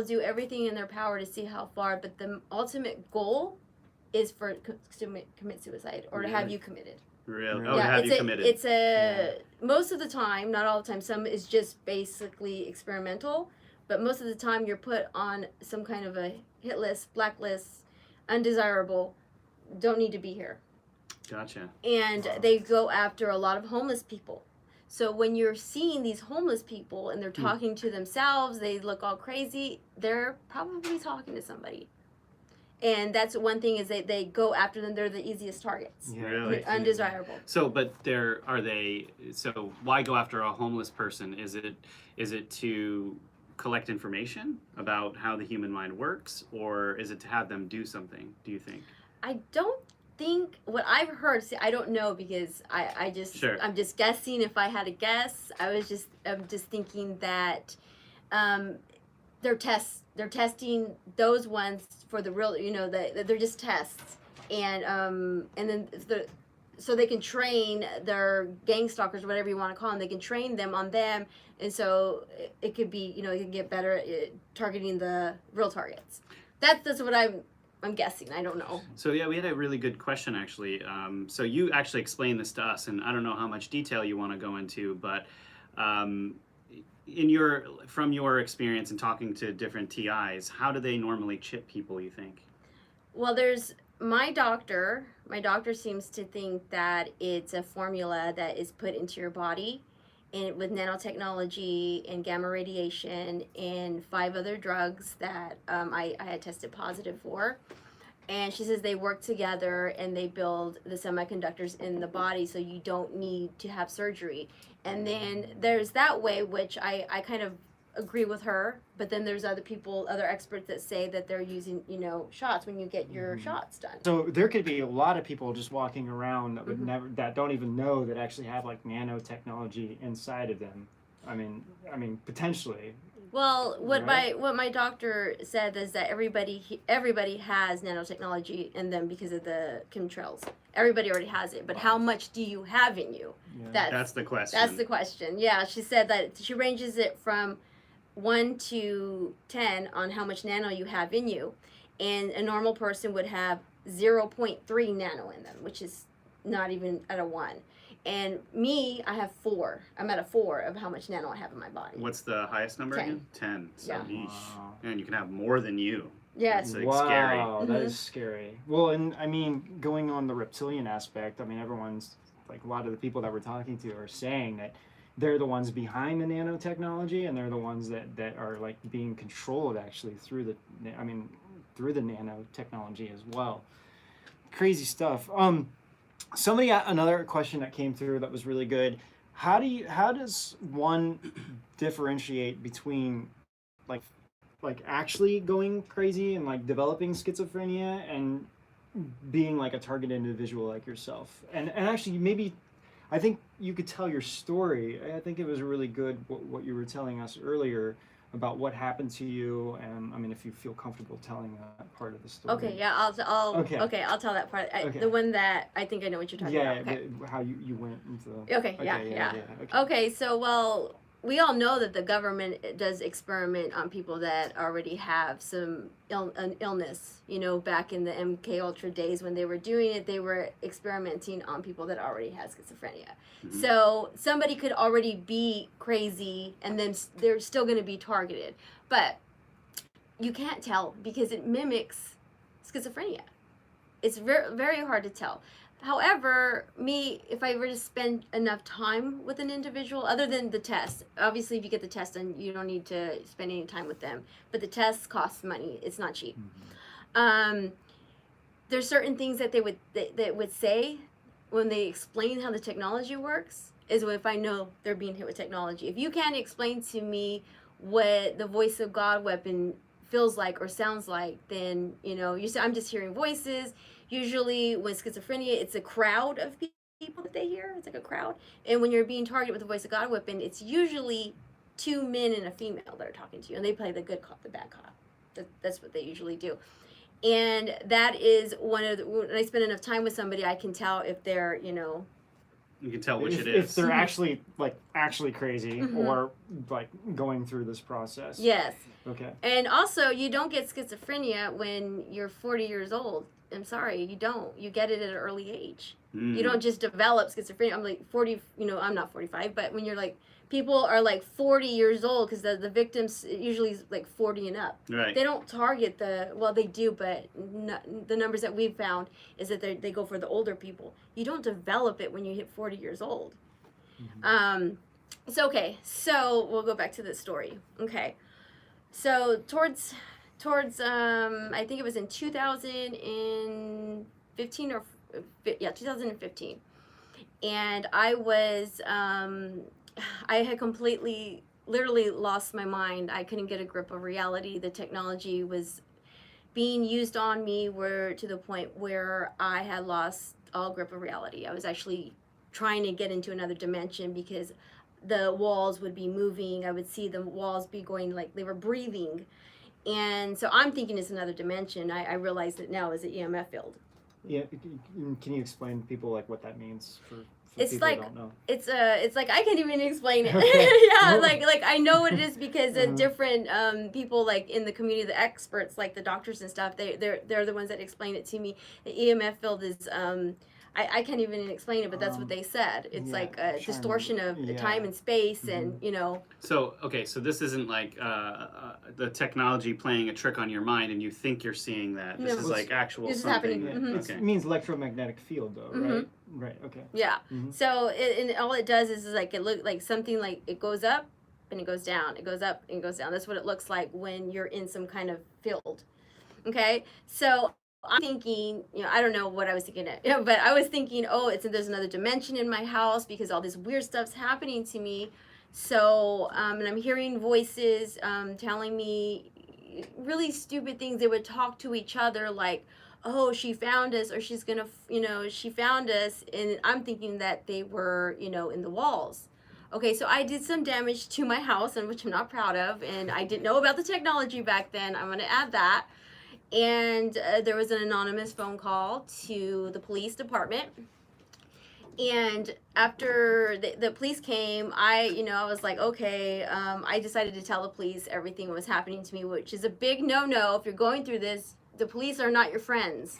do everything in their power to see how far, but the ultimate goal is to commit suicide, or to have Really? you committed. Really? Yeah, Oh, to have you committed. It's most of the time, not all the time, some is just basically experimental, but most of the time you're put on some kind of a hit list, blacklist, undesirable, don't need to be here. Gotcha. And they go after a lot of homeless people. So when you're seeing these homeless people and they're talking to themselves, they look all crazy, they're probably talking to somebody. And that's one thing, is they go after them. They're the easiest targets. Yeah. Really? Undesirable. So, but so why go after a homeless person? Is it to collect information about how the human mind works, or is it to have them do something, do you think? I don't think, what I've heard, see, I don't know, because I'm just guessing. If I had a guess, I'm just thinking that they're testing those ones for the real, they're just tests, and then so they can train their gang stalkers, whatever you want to call them. They can train them on them, and so it could be, it can get better at targeting the real targets. That's what I'm guessing. I don't know. So yeah, we had a really good question actually. So you actually explained this to us, and I don't know how much detail you want to go into, but from your experience in talking to different TIs, how do they normally chip people, you think? Well, there's my doctor. My doctor seems to think that it's a formula that is put into your body, and with nanotechnology and gamma radiation and 5 other drugs that I had tested positive for. And she says they work together and they build the semiconductors in the body, so you don't need to have surgery. And then there's that way, which I kind of agree with her, but then there's other experts that say that they're using, shots when you get your shots done. So there could be a lot of people just walking around that would that don't even know that actually have like nanotechnology inside of them. I mean, potentially. Well, what my doctor said is that everybody has nanotechnology in them because of the chemtrails. Everybody already has it, but how much do you have in you? Yeah. That's the question. That's the question. Yeah, she said that she ranges it from 1 to 10 on how much nano you have in you, and a normal person would have 0.3 nano in them, which is not even at a 1. And me, I have 4. I'm at a 4 of how much nano I have in my body. What's the highest number 10. again? 10. So, Yeah. Wow. And you can have more than you. Yes. It's Wow, scary. that is scary. Well, and I mean, going on the reptilian aspect, I mean, everyone's, like, a lot of the people that we're talking to are saying that they're the ones behind the nanotechnology, and they're the ones that are, like, being controlled, actually, through the nanotechnology as well. Crazy stuff. Somebody got another question that came through that was really good. How does one differentiate between like actually going crazy and like developing schizophrenia and being like a target individual like yourself? And actually maybe I think you could tell your story. I think it was really good what you were telling us earlier about what happened to you, and I mean, if you feel comfortable telling that part of the story. Okay, yeah, I'll tell that part. Okay. The one that I think I know what you're talking about. Okay. How you went into. Okay, yeah. Okay. Okay, so well, we all know that the government does experiment on people that already have some illness. Back in the MK Ultra days when they were doing it, they were experimenting on people that already had schizophrenia. Mm-hmm. So somebody could already be crazy and then they're still going to be targeted. But you can't tell because it mimics schizophrenia. It's very, very hard to tell. However, if I were to spend enough time with an individual, other than the test, obviously if you get the test done, you don't need to spend any time with them. But the test costs money. It's not cheap. Mm-hmm. There's certain things that they would say when they explain how the technology works, is if I know they're being hit with technology. If you can't explain to me what the voice of God weapon feels like or sounds like, then, you say, I'm just hearing voices. Usually with schizophrenia, it's a crowd of people that they hear. It's like a crowd. And when you're being targeted with the voice of God weapon, it's usually 2 men and a female that are talking to you. And they play the good cop, the bad cop. That's what they usually do. And that is when I spend enough time with somebody, I can tell if they're, You can tell which it is. If they're actually crazy or like going through this process. Yes. Okay. And also, you don't get schizophrenia when you're 40 years old. I'm sorry, you don't. You get it at an early age. You don't just develop schizophrenia. I'm like 40, I'm not 45, but when you're like, people are like 40 years old because the victims usually is like 40 and up. Right. They don't target they do, but the numbers that we've found is that they go for the older people. You don't develop it when you hit 40 years old. Mm-hmm. So we'll go back to the story. Okay. So towards I think it was in 2015 or 2015, and I was I had completely, literally lost my mind. I couldn't get a grip of reality. The technology was being used on me to the point where I had lost all grip of reality. I was actually trying to get into another dimension because the walls would be moving. I would see the walls be going like they were breathing. And so I'm thinking it's another dimension. I realize that now is an EMF field. Yeah, can you explain to people like what that means for It's people like who don't know? it's like I can't even explain it. Okay. Yeah, Well- like I know what it is because different people like in the community, the experts like the doctors and stuff, they're the ones that explain it to me. The EMF field is I can't even explain it, but that's what they said. It's yeah, like a trying to- distortion of yeah. time and space, and you know. So, okay, so this isn't like the technology playing a trick on your mind and you think you're seeing that. This No. is like actual This is something. happening. Yeah, Mhm. it means electromagnetic field, though, right? Right. Okay. Yeah. Mhm. So and all it does is like it look like something like it goes up and it goes down. It goes up and it goes down. That's what it looks like when you're in some kind of field. Okay. So I'm thinking, you know, I don't know what I was thinking, but I was thinking, oh, there's another dimension in my house because all this weird stuff's happening to me. So and I'm hearing voices telling me really stupid things. They would talk to each other like, oh, she found us, or she's gonna, you know, she found us, and I'm thinking that they were, you know, in the walls. Okay, so I did some damage to my house, and which I'm not proud of, and I didn't know about the technology back then. I'm gonna add that. And there was an anonymous phone call to the police department. And after the police came, I was like, okay, I decided to tell the police everything that was happening to me, which is a big no-no. If you're going through this, the police are not your friends.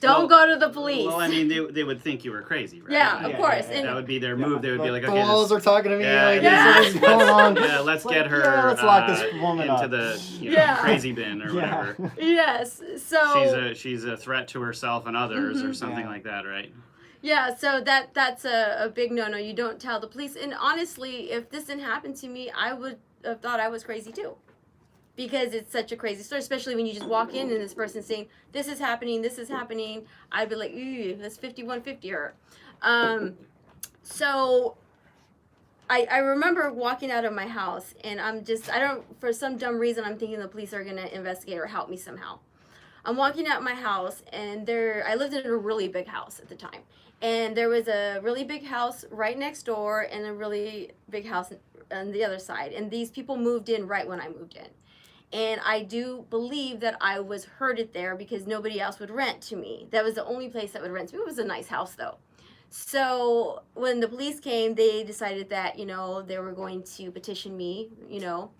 Don't go to the police. Well, I mean, they would think you were crazy, right? Yeah, Like, of course. yeah, And that would be their move. They would be like, the okay, walls are talking to me. Yeah, like, yeah. this is going on. yeah, let's Like, get her yeah, let's lock this woman into up. the Yeah. crazy bin or Yeah. whatever. yes, so She's a threat to herself and others or something Yeah. like that, right? yeah, so that's a big no-no. You don't tell the police. And honestly, if this didn't happen to me, I would have thought I was crazy too. Because it's such a crazy story, especially when you just walk in and this person's saying, this is happening, I'd be like, ooh, that's 5150-er. So I remember walking out of my house, and for some dumb reason, I'm thinking the police are going to investigate or help me somehow. I'm walking out my house, and I lived in a really big house at the time. And there was a really big house right next door and a really big house on the other side. And these people moved in right when I moved in. And I do believe that I was herded there because nobody else would rent to me. That was the only place that would rent to me. It was a nice house, though. So when the police came, they decided that, you know, they were going to petition me, you know,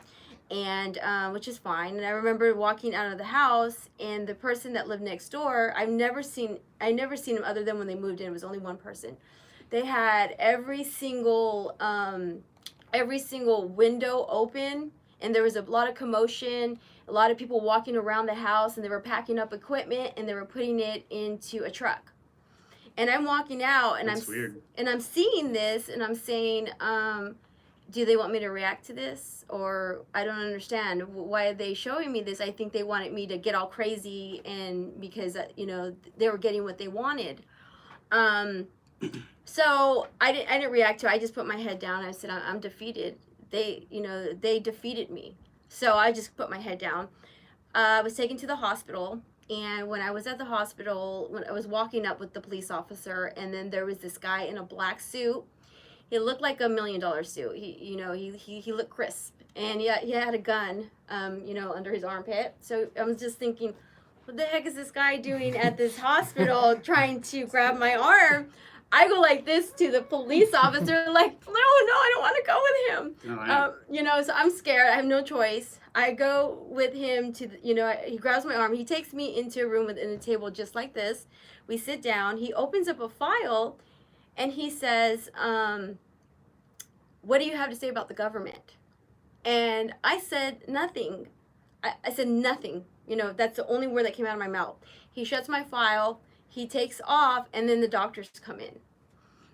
and which is fine. And I remember walking out of the house, and the person that lived next door, I never seen him other than when they moved in. It was only one person. They had every single window open. And there was a lot of commotion, a lot of people walking around the house, and they were packing up equipment and they were putting it into a truck. And I'm walking out, and That's weird. and I'm seeing this, and I'm saying, do they want me to react to this? Or I don't understand. Why are they showing me this? I think they wanted me to get all crazy, and because you know, they were getting what they wanted. So I didn't react to it. I just put my head down. I said, I'm defeated. They defeated me. So I just put my head down. I was taken to the hospital, and when I was at the hospital, when I was walking up with the police officer, and then there was this guy in a black suit. He looked like $1 million suit. He looked crisp, and he had a gun, under his armpit. So I was just thinking, what the heck is this guy doing at this hospital trying to grab my arm? I go like this to the police officer, like, no, I don't want to go with him. No, So I'm scared. I have no choice. I go with him to, he grabs my arm. He takes me into a room within a table just like this. We sit down. He opens up a file, and he says, what do you have to say about the government? And I said nothing. I said nothing. That's the only word that came out of my mouth. He shuts my file. He takes off, and then the doctors come in.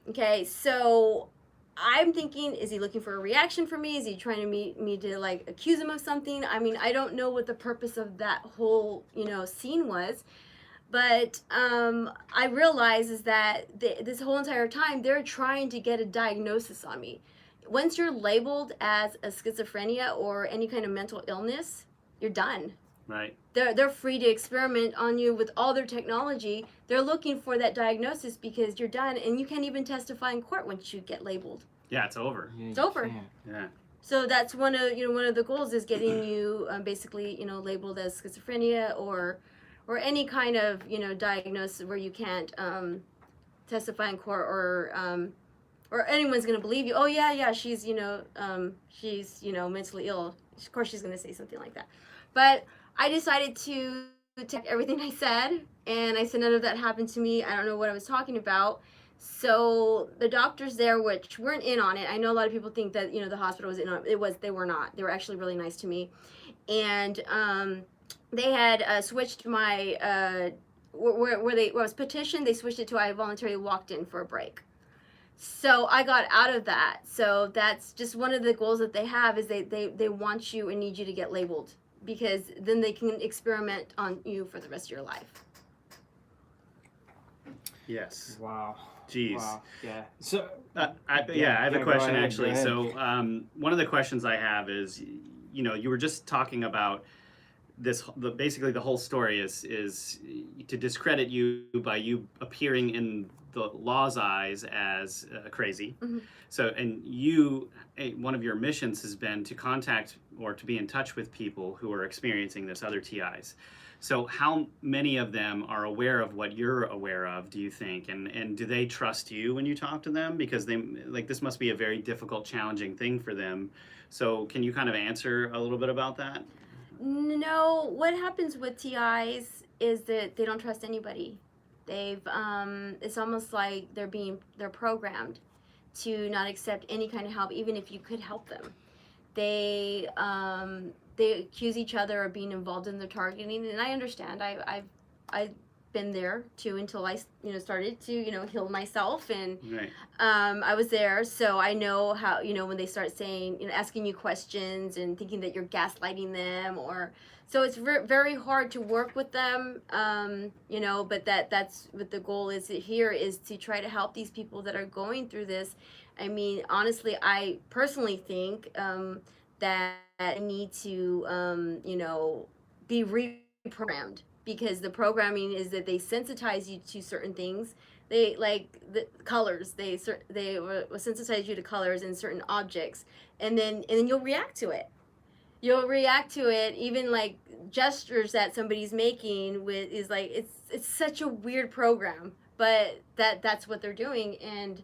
Okay, so I'm thinking, is he looking for a reaction from me? Is he trying to me to like accuse him of something? I mean, I don't know what the purpose of that whole scene was, but I realize is that this whole entire time they're trying to get a diagnosis on me. Once you're labeled as a schizophrenia or any kind of mental illness, you're done. right. They're free to experiment on you with all their technology. They're looking for that diagnosis because you're done, and you can't even testify in court once you get labeled. Yeah, it's over. Yeah, It's you over. can't. Yeah. So that's one of the goals is getting you basically labeled as schizophrenia or any kind of diagnosis where you can't testify in court or anyone's gonna believe you. Oh yeah, she's she's mentally ill. Of course she's gonna say something like that. But I decided to take everything I said, and I said none of that happened to me. I don't know what I was talking about. So the doctors there, which weren't in on it, I know a lot of people think that the hospital was in on it. They were not. They were actually really nice to me, and they had switched my where I was petitioned. They switched it to I voluntarily walked in for a break. So I got out of that. So that's just one of the goals that they have is they want you and need you to get labeled because then they can experiment on you for the rest of your life. Yes. Wow. Jeez. Wow. Yeah. So. I have a go question ahead, actually. go ahead. So one of the questions I have is, you were just talking about basically the whole story is to discredit you by you appearing in the law's eyes as crazy. Mm-hmm. So, and one of your missions has been to contact or to be in touch with people who are experiencing this, other TIs. So how many of them are aware of what you're aware of, do you think? And do they trust you when you talk to them? Because this must be a very difficult, challenging thing for them. So can you kind of answer a little bit about that? No, what happens with TIs is that they don't trust anybody. It's almost like they're programmed to not accept any kind of help, even if you could help them. They accuse each other of being involved in the targeting, and I understand. I've been there too until I started to heal myself, and Right. I was there, so I know how when they start saying asking you questions and thinking that you're gaslighting them, or so it's very hard to work with them, but that's what the goal is here, is to try to help these people that are going through this. I mean, honestly, I personally think that I need to be reprogrammed, because the programming is that they sensitize you to certain things. They like the colors. They will sensitize you to colors and certain objects, and then you'll react to it. You'll react to it. Even like gestures that somebody's making is like it's such a weird program, but that's what they're doing. And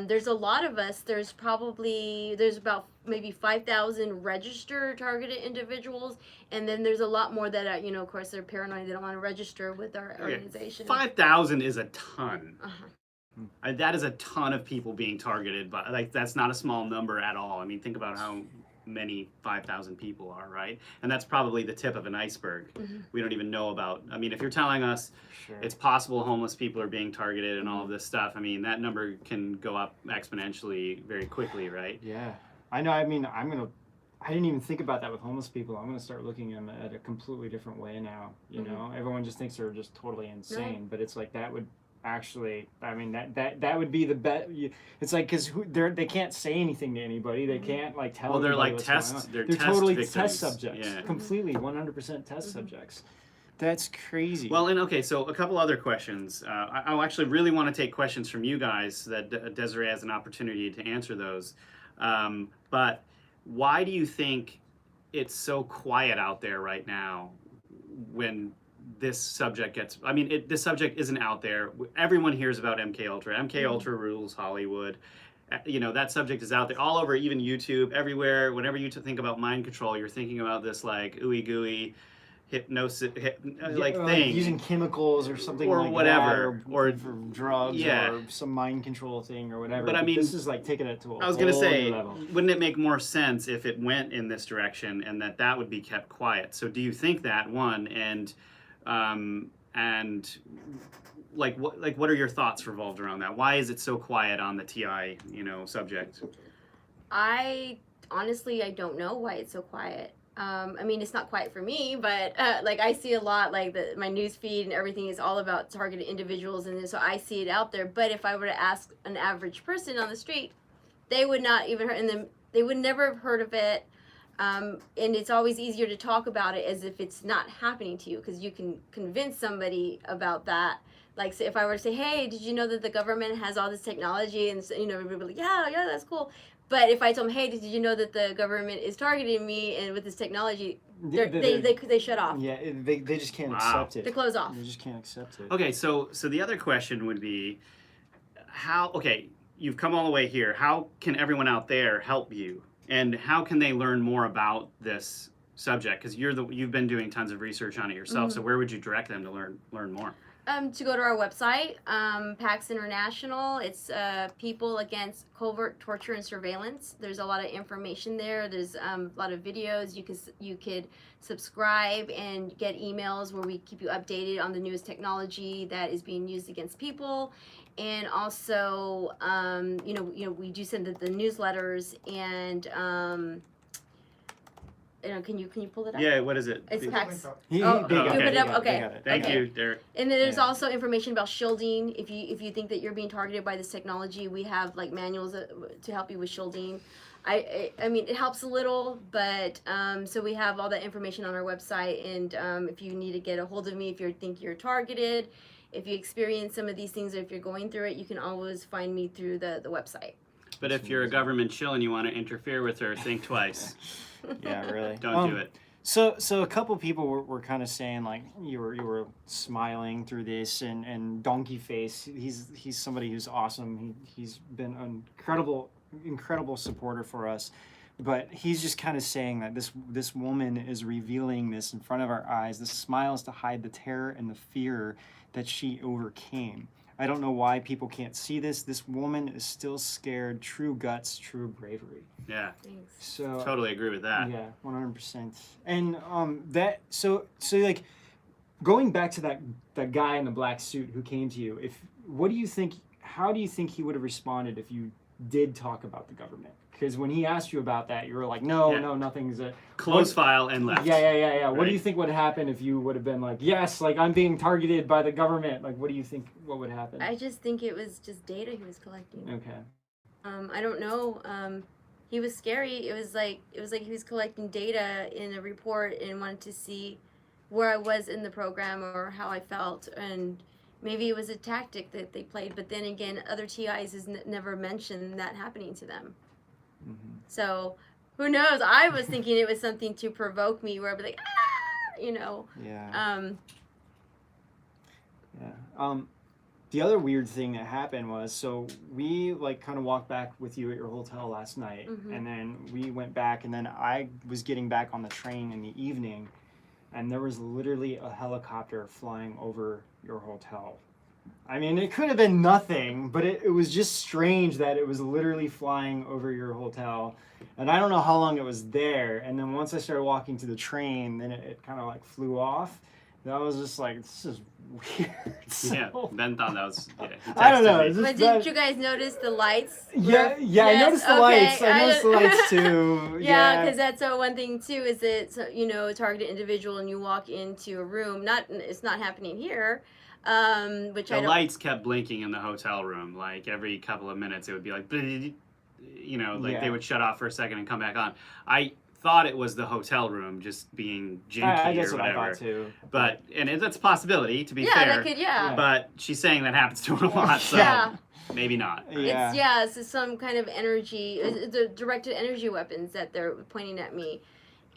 there's a lot of us. There's about maybe 5,000 registered targeted individuals, and then there's a lot more that of course they're paranoid. They don't want to register with our organization. 5,000 is a ton. Uh-huh. That is a ton of people being targeted, but that's not a small number at all. I mean, think about how many 5,000 people are, right? And that's probably the tip of an iceberg. Mm-hmm. We don't even know about. I mean, if you're telling us Sure. it's possible homeless people are being targeted and all of this stuff, I mean, that number can go up exponentially very quickly, right? Yeah, I know. I mean, I didn't even think about that with homeless people. I'm gonna start looking at them at a completely different way now. You know, everyone just thinks they're just totally insane, but it's like that would actually. I mean, that would be the bet. It's like because they can't say anything to anybody. They can't like tell. Well, they're anybody like what's going tests. on. They're They're test totally victims. test subjects. Yeah. Completely 100% test subjects. That's crazy. Well, and okay, so a couple other questions. I actually really want to take questions from you guys that Deserie has an opportunity to answer those. But why do you think it's so quiet out there right now when this subject gets? I mean, this subject isn't out there. Everyone hears about MK Ultra. MK Ultra rules Hollywood. That subject is out there all over, even YouTube, everywhere. Whenever you think about mind control, you're thinking about this like ooey gooey hypnosis thing, using chemicals or something or like whatever, that, or for drugs, yeah, or some mind control thing or whatever. But I mean, this is like taking it to a I was gonna whole say, new level. wouldn't it make more sense if it went in this direction and that would be kept quiet? So do you think that one, and what are your thoughts revolved around that? Why is it so quiet on the TI subject? I honestly don't know why it's so quiet. I mean, it's not quiet for me, but I see a lot, my news feed and everything is all about targeted individuals, and so I see it out there. But if I were to ask an average person on the street, they would not even heard, and they would never have heard of it. And it's always easier to talk about it as if it's not happening to you, because you can convince somebody about that like if I were to say, hey, did you know that the government has all this technology? And everybody would be like, yeah, that's cool. But if I told them, hey, did you know that the government is targeting me and with this technology, they shut off. Yeah, they just can't accept it. They close off. They just can't accept it. Okay, so the other question would be, you've come all the way here. How can everyone out there help you, and how can they learn more about this subject? Because you've been doing tons of research on it yourself. So where would you direct them to learn more? To go to our website, PAX International. It's People Against Covert Torture and Surveillance. There's a lot of information there. There's a lot of videos. You could subscribe and get emails where we keep you updated on the newest technology that is being used against people. And also, we do send the newsletters and. Can you pull it up? Yeah, what is it? It's PAX. They put it up. got Okay. it. Thank you, Derek. And then there's also information about shielding. If you think that you're being targeted by this technology, we have like manuals to help you with shielding. I mean, it helps a little, but so we have all that information on our website. And if you need to get a hold of me, if you think you're targeted, if you experience some of these things, or if you're going through it, you can always find me through the website. But if you're a government shill and you want to interfere with her, think twice. Yeah, really. Don't do it. So a couple people were kind of saying like you were smiling through this, and Donkey Face, he's somebody who's awesome. He's been an incredible supporter for us, but he's just kind of saying that this woman is revealing this in front of our eyes. The smile is to hide the terror and the fear that she overcame. I don't know why people can't see this. This woman is still scared. True guts, true bravery. Yeah. Thanks. So Totally agree with that. yeah, 100%. And so like going back to that guy in the black suit who came to you, how do you think he would have responded if you did talk about the government? Because when he asked you about that, you were like, no, nothing's a Close file and left. Yeah. What Right. do you think would happen if you would have been like, yes, like I'm being targeted by the government? Like, what do you think? What would happen? I just think it was just data he was collecting. Okay. I don't know. He was scary. It was like he was collecting data in a report and wanted to see where I was in the program or how I felt, and maybe it was a tactic that they played. But then again, other TIs has never mentioned that happening to them. Mm-hmm. So who knows? I was thinking it was something to provoke me, where I'd be like, Yeah. The other weird thing that happened was, so we like kind of walked back with you at your hotel last night, and then we went back, and then I was getting back on the train in the evening, and there was literally a helicopter flying over your hotel. I mean, it could have been nothing, but it was just strange that it was literally flying over your hotel. And I don't know how long it was there. And then once I started walking to the train, then it kind of like flew off. And I was just like, this is weird. Yeah, Ben thought that was. Yeah, he I don't know. texted me. it's But just did that- you guys notice the lights? Yeah, I Yes, noticed the okay, lights. I noticed the lights too. Yeah, because that's one thing too. Is that a targeted individual, and you walk into a room. It's not happening here. Which The I don't. lights kept blinking in the hotel room. Like every couple of minutes, it would be like, they would shut off for a second and come back on. I thought it was the hotel room just being jinky I guess or what I whatever. thought too. But that's a possibility, to be Yeah, fair. that could. Yeah. But she's saying that happens to her a lot, so Yeah. maybe not. Yeah. It's some kind of energy, the directed energy weapons that they're pointing at me,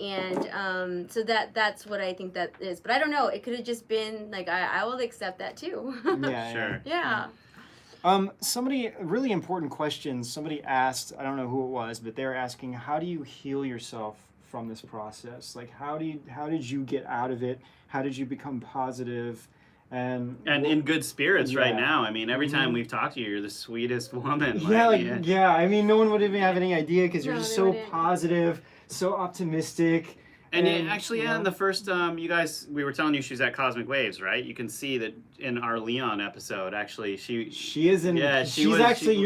and so that's what I think that is. But I don't know. It could have just been like I will accept that too. Yeah. Sure. Yeah. Somebody, really important question. Somebody asked, I don't know who it was, but they're asking, how do you heal yourself from this process? Like, how did you get out of it? How did you become positive? And in good spirits right Yeah. now. I mean, every time we've talked to you, you're the sweetest woman. Yeah, I mean, no one would even have any idea because you're No, just they so wouldn't. positive, so optimistic. And And, actually, you know. in the first, you guys, we were telling you she's at Cosmic Waves, right? You can see that in our Leon episode, actually, She is in. yeah, You're actually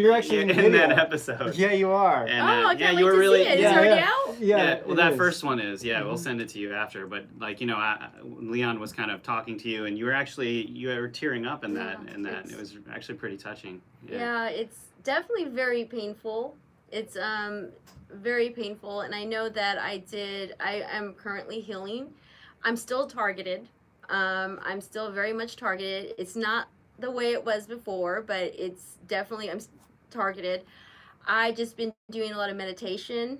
in the in video. that episode. Yeah, you are. And, I can't wait you were to really, see it. It's yeah, already yeah. out. yeah. Well, it that is. first one is, we'll send it to you after. But Leon was kind of talking to you, and you were tearing up in that, it's- it was actually pretty touching. Yeah, it's definitely very painful. It's very painful, and I know that I am currently healing. I'm still targeted. I'm still very much targeted. It's not the way it was before, but it's definitely, I'm targeted. I just been doing a lot of meditation,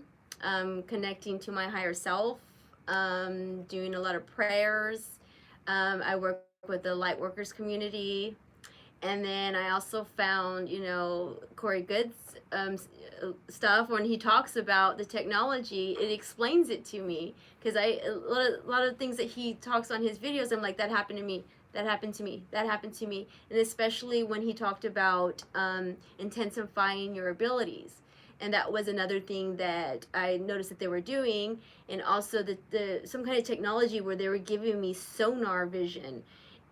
connecting to my higher self, doing a lot of prayers. I work with the light workers community. And then I also found, Corey Good's stuff when he talks about the technology. It explains it to me because a lot of things that he talks on his videos, I'm like, that happened to me. That happened to me. That happened to me. And especially when he talked about intensifying your abilities. And that was another thing that I noticed that they were doing. And also the some kind of technology where they were giving me sonar vision.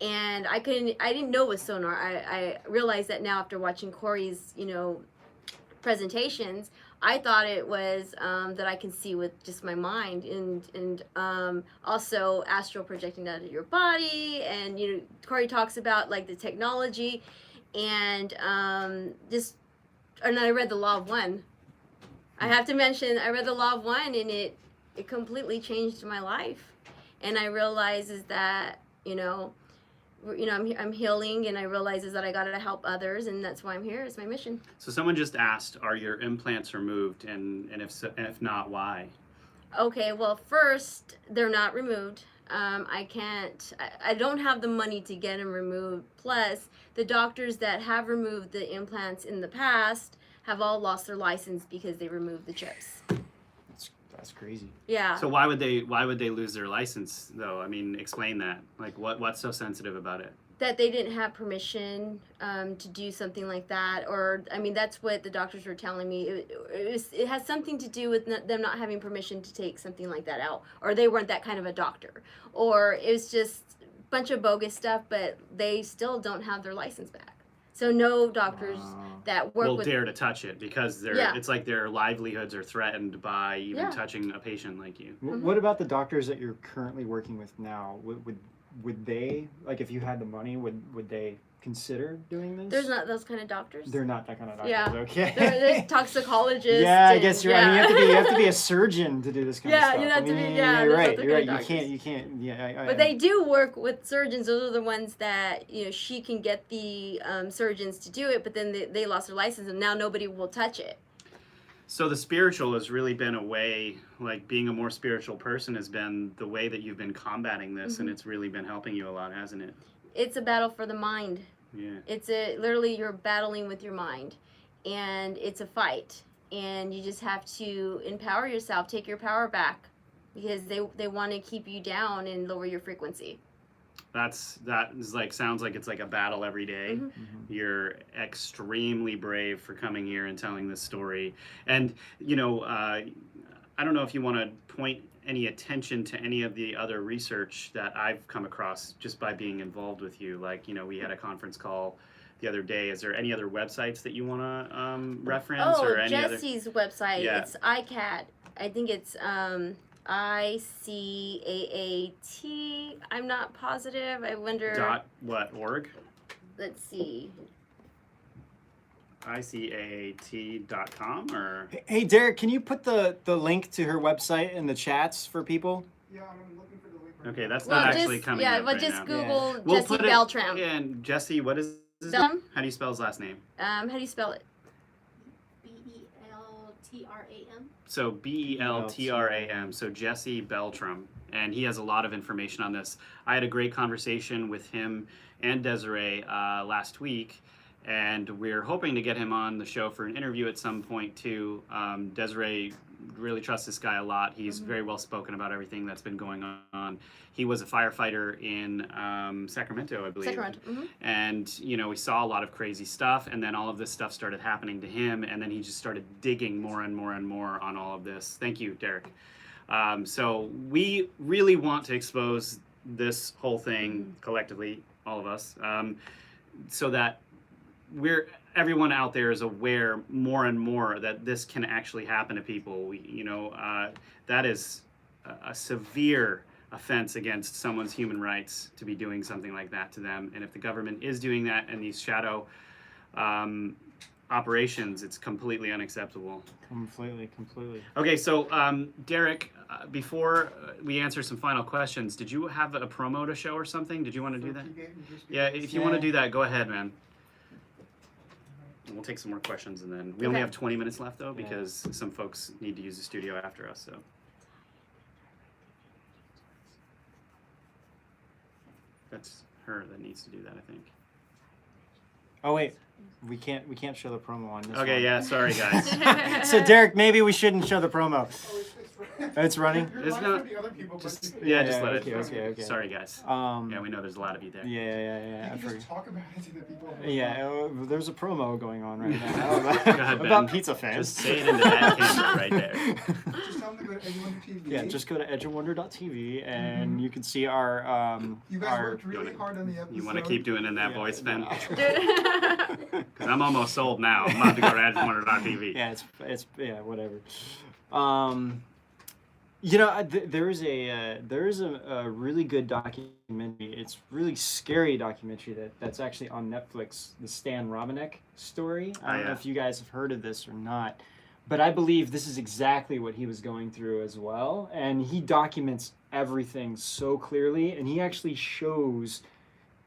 And I didn't know it was sonar. I realized that now after watching Corey's, presentations. I thought it was that I can see with just my mind, and also astral projecting out of your body. And Corey talks about like the technology, and and I read the Law of One. I have to mention I read the Law of One, and it completely changed my life. And I realized is that I'm healing, and I realize is that I gotta help others, and that's why I'm here. It's my mission. So someone just asked, are your implants removed, and if so, and if not, why? Okay, well, first, they're not removed. I don't have the money to get them removed. Plus, the doctors that have removed the implants in the past have all lost their license because they removed the chips. That's crazy. Yeah. So why would they lose their license though? I mean, explain that. Like, what's so sensitive about it? That they didn't have permission to do something like that, or I mean, that's what the doctors were telling me. It has something to do with them not having permission to take something like that out, or they weren't that kind of a doctor, or it was just a bunch of bogus stuff. But they still don't have their license back. So no doctors that work will dare to touch it because Yeah. it's like their livelihoods are threatened by even touching a patient like you. What about the doctors that you're currently working with now? Would they, like, if you had the money, would they consider doing this? There's not those kind of doctors. They're not that kind of doctors. Yeah. Okay. There's toxicologists. Yeah, I and- guess you're. I mean, you have to be a surgeon to do this kind of Yeah, stuff. you have to be- I mean, yeah, you're there's right. other You're right. kind of You can't. Yeah. But they do work with surgeons. Those are the ones that she can get the surgeons to do it, but then they lost their license, and now nobody will touch it. So the spiritual has really been a way, like being a more spiritual person has been the way that you've been combating this, and it's really been helping you a lot, hasn't it? It's a battle for the mind. Yeah. It's literally you're battling with your mind, and it's a fight, and you just have to empower yourself, take your power back, because they want to keep you down and lower your frequency. That is like, sounds like it's like a battle every day. You're extremely brave for coming here and telling this story. And I don't know if you want to point any attention to any of the other research that I've come across just by being involved with you. Like, we had a conference call the other day. Is there any other websites that you want to reference, or any Jesse's website. Yeah. It's ICAT. I think it's ICAAT. I'm not positive. I wonder. .org? Let's see. ICAAT.com or? Hey, Derek, can you put the link to her website in the chats for people? Yeah, I'm looking for the link. Right Okay, now. that's Well, not just, actually coming yeah, up well, right just now. Google We'll Jesse put it- Beltram. And Jesse, what is his Beltram? name? How do you spell his last name? How do you spell it? Beltram. So Beltram. So Jesse Beltram, and he has a lot of information on this. I had a great conversation with him and Deserie last week, and we're hoping to get him on the show for an interview at some point too. Deserie really trusts this guy a lot. He's very well spoken about everything that's been going on. He was a firefighter in Sacramento, I believe. Sacramento. And, we saw a lot of crazy stuff, and then all of this stuff started happening to him, and then he just started digging more and more and more on all of this. Thank you, Derek. So we really want to expose this whole thing collectively, all of us, so that everyone out there is aware more and more that this can actually happen to people. That is a severe offense against someone's human rights to be doing something like that to them. And if the government is doing that and these shadow operations, it's completely unacceptable. Completely. Okay, so Derek, before we answer some final questions, did you have a promo to show or something? Did you want to do that? Yeah, if you want to do that, go ahead, man. We'll take some more questions, and then we only have 20 minutes left, though, because some folks need to use the studio after us. So. That's her that needs to do that, I think. Oh wait, we can't show the promo on this. Okay, one. yeah, sorry guys. So Derek, maybe we shouldn't show the promo. It's running. You're It's live not- for the other people, Just but yeah, just let okay, it. okay. Sorry guys. Yeah, we know there's a lot of you there. yeah. I you can forget. just talk about it to the people. There's a promo going on right now Go ahead, about Ben. pizza fans. Just say it into that camera right there. Just tell them to go to Edgewonder TV. Yeah, just go to edgewonder.tv and you can see our You guys worked really hard on the episode. You want to keep doing it in that voice, Ben? Yeah, Because I'm almost sold now. I'm about to go to Edgewater.tv. yeah, it's whatever. There is a really good documentary. It's really scary documentary that's actually on Netflix. The Stan Romanek story. I don't know if you guys have heard of this or not, but I believe this is exactly what he was going through as well. And he documents everything so clearly, and he actually shows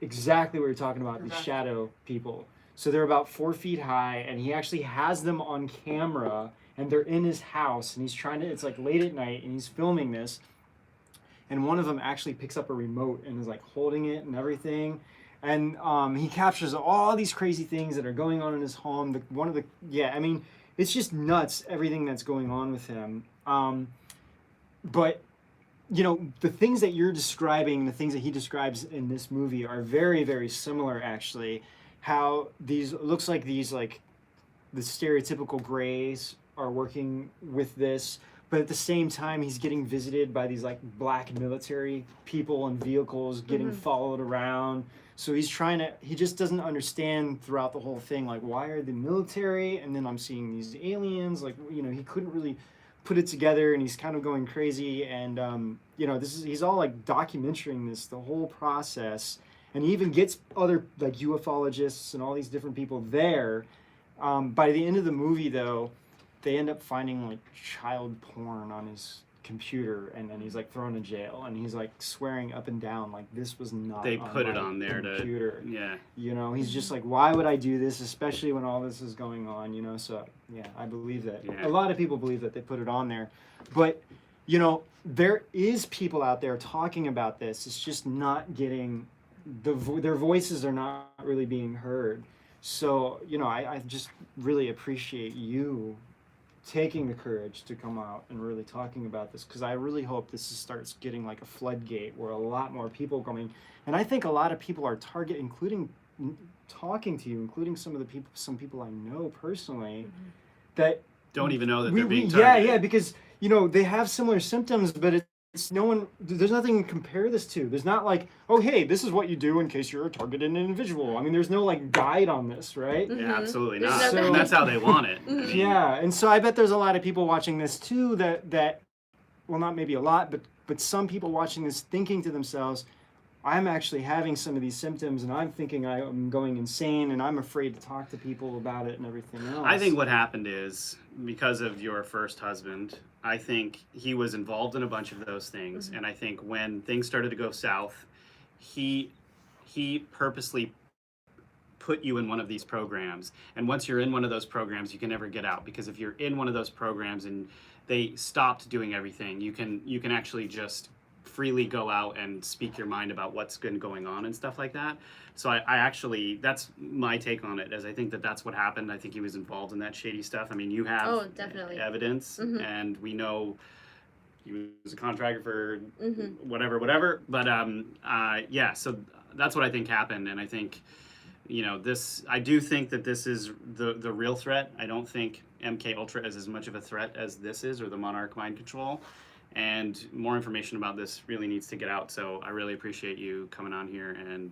exactly what you're talking about. These shadow people. So they're about 4 feet high, and he actually has them on camera. And they're in his house, and he's trying to, it's like late at night, and he's filming this. And one of them actually picks up a remote and is like holding it and everything. And he captures all these crazy things that are going on in his home. It's just nuts, everything that's going on with him. But, the things that you're describing, the things that he describes in this movie are very, very similar, actually. How looks like the stereotypical grays are working with this, but at the same time he's getting visited by these like black military people and vehicles getting followed around. So he just doesn't understand throughout the whole thing, like, why are the military and then I'm seeing these aliens, like, he couldn't really put it together, and he's kind of going crazy. And he's all like documenting the whole process, and he even gets other like ufologists and all these different people there. By the end of the movie, though, they end up finding like child porn on his computer, and then he's like thrown in jail, and he's like swearing up and down like this was not. They on put it my on there computer. He's just like, why would I do this, especially when all this is going on? So yeah, I believe that. Yeah. A lot of people believe that they put it on there, but there is people out there talking about this. It's just not getting their voices are not really being heard. So, I just really appreciate you taking the courage to come out and really talking about this, because I really hope this starts getting like a floodgate where a lot more people are coming. And I think a lot of people are including talking to you, including some people I know personally that don't even know that they're being targeted. Yeah, because, they have similar symptoms, but there's nothing to compare this to. There's not like, oh, hey, this is what you do in case you're a targeted individual. I mean, there's no like guide on this, right? Yeah, absolutely There's not. no- And that's how they want it. Yeah, and so I bet there's a lot of people watching this too that well, not maybe a lot, but some people watching this thinking to themselves, I'm actually having some of these symptoms, and I'm thinking I'm going insane, and I'm afraid to talk to people about it and everything else. I think what happened is, because of your first husband, I think he was involved in a bunch of those things, and I think when things started to go south, he purposely put you in one of these programs. And once you're in one of those programs, you can never get out, because if you're in one of those programs and they stopped doing everything, you can actually just freely go out and speak your mind about what's been going on and stuff like that. So I actually, that's my take on it, as I think that's what happened. I think he was involved in that shady stuff. I mean, you have definitely. evidence, and we know he was a contractor for whatever. But so that's what I think happened. And I think, I do think that this is the real threat. I don't think MK Ultra is as much of a threat as this is, or the Monarch mind control. And more information about this really needs to get out. So I really appreciate you coming on here and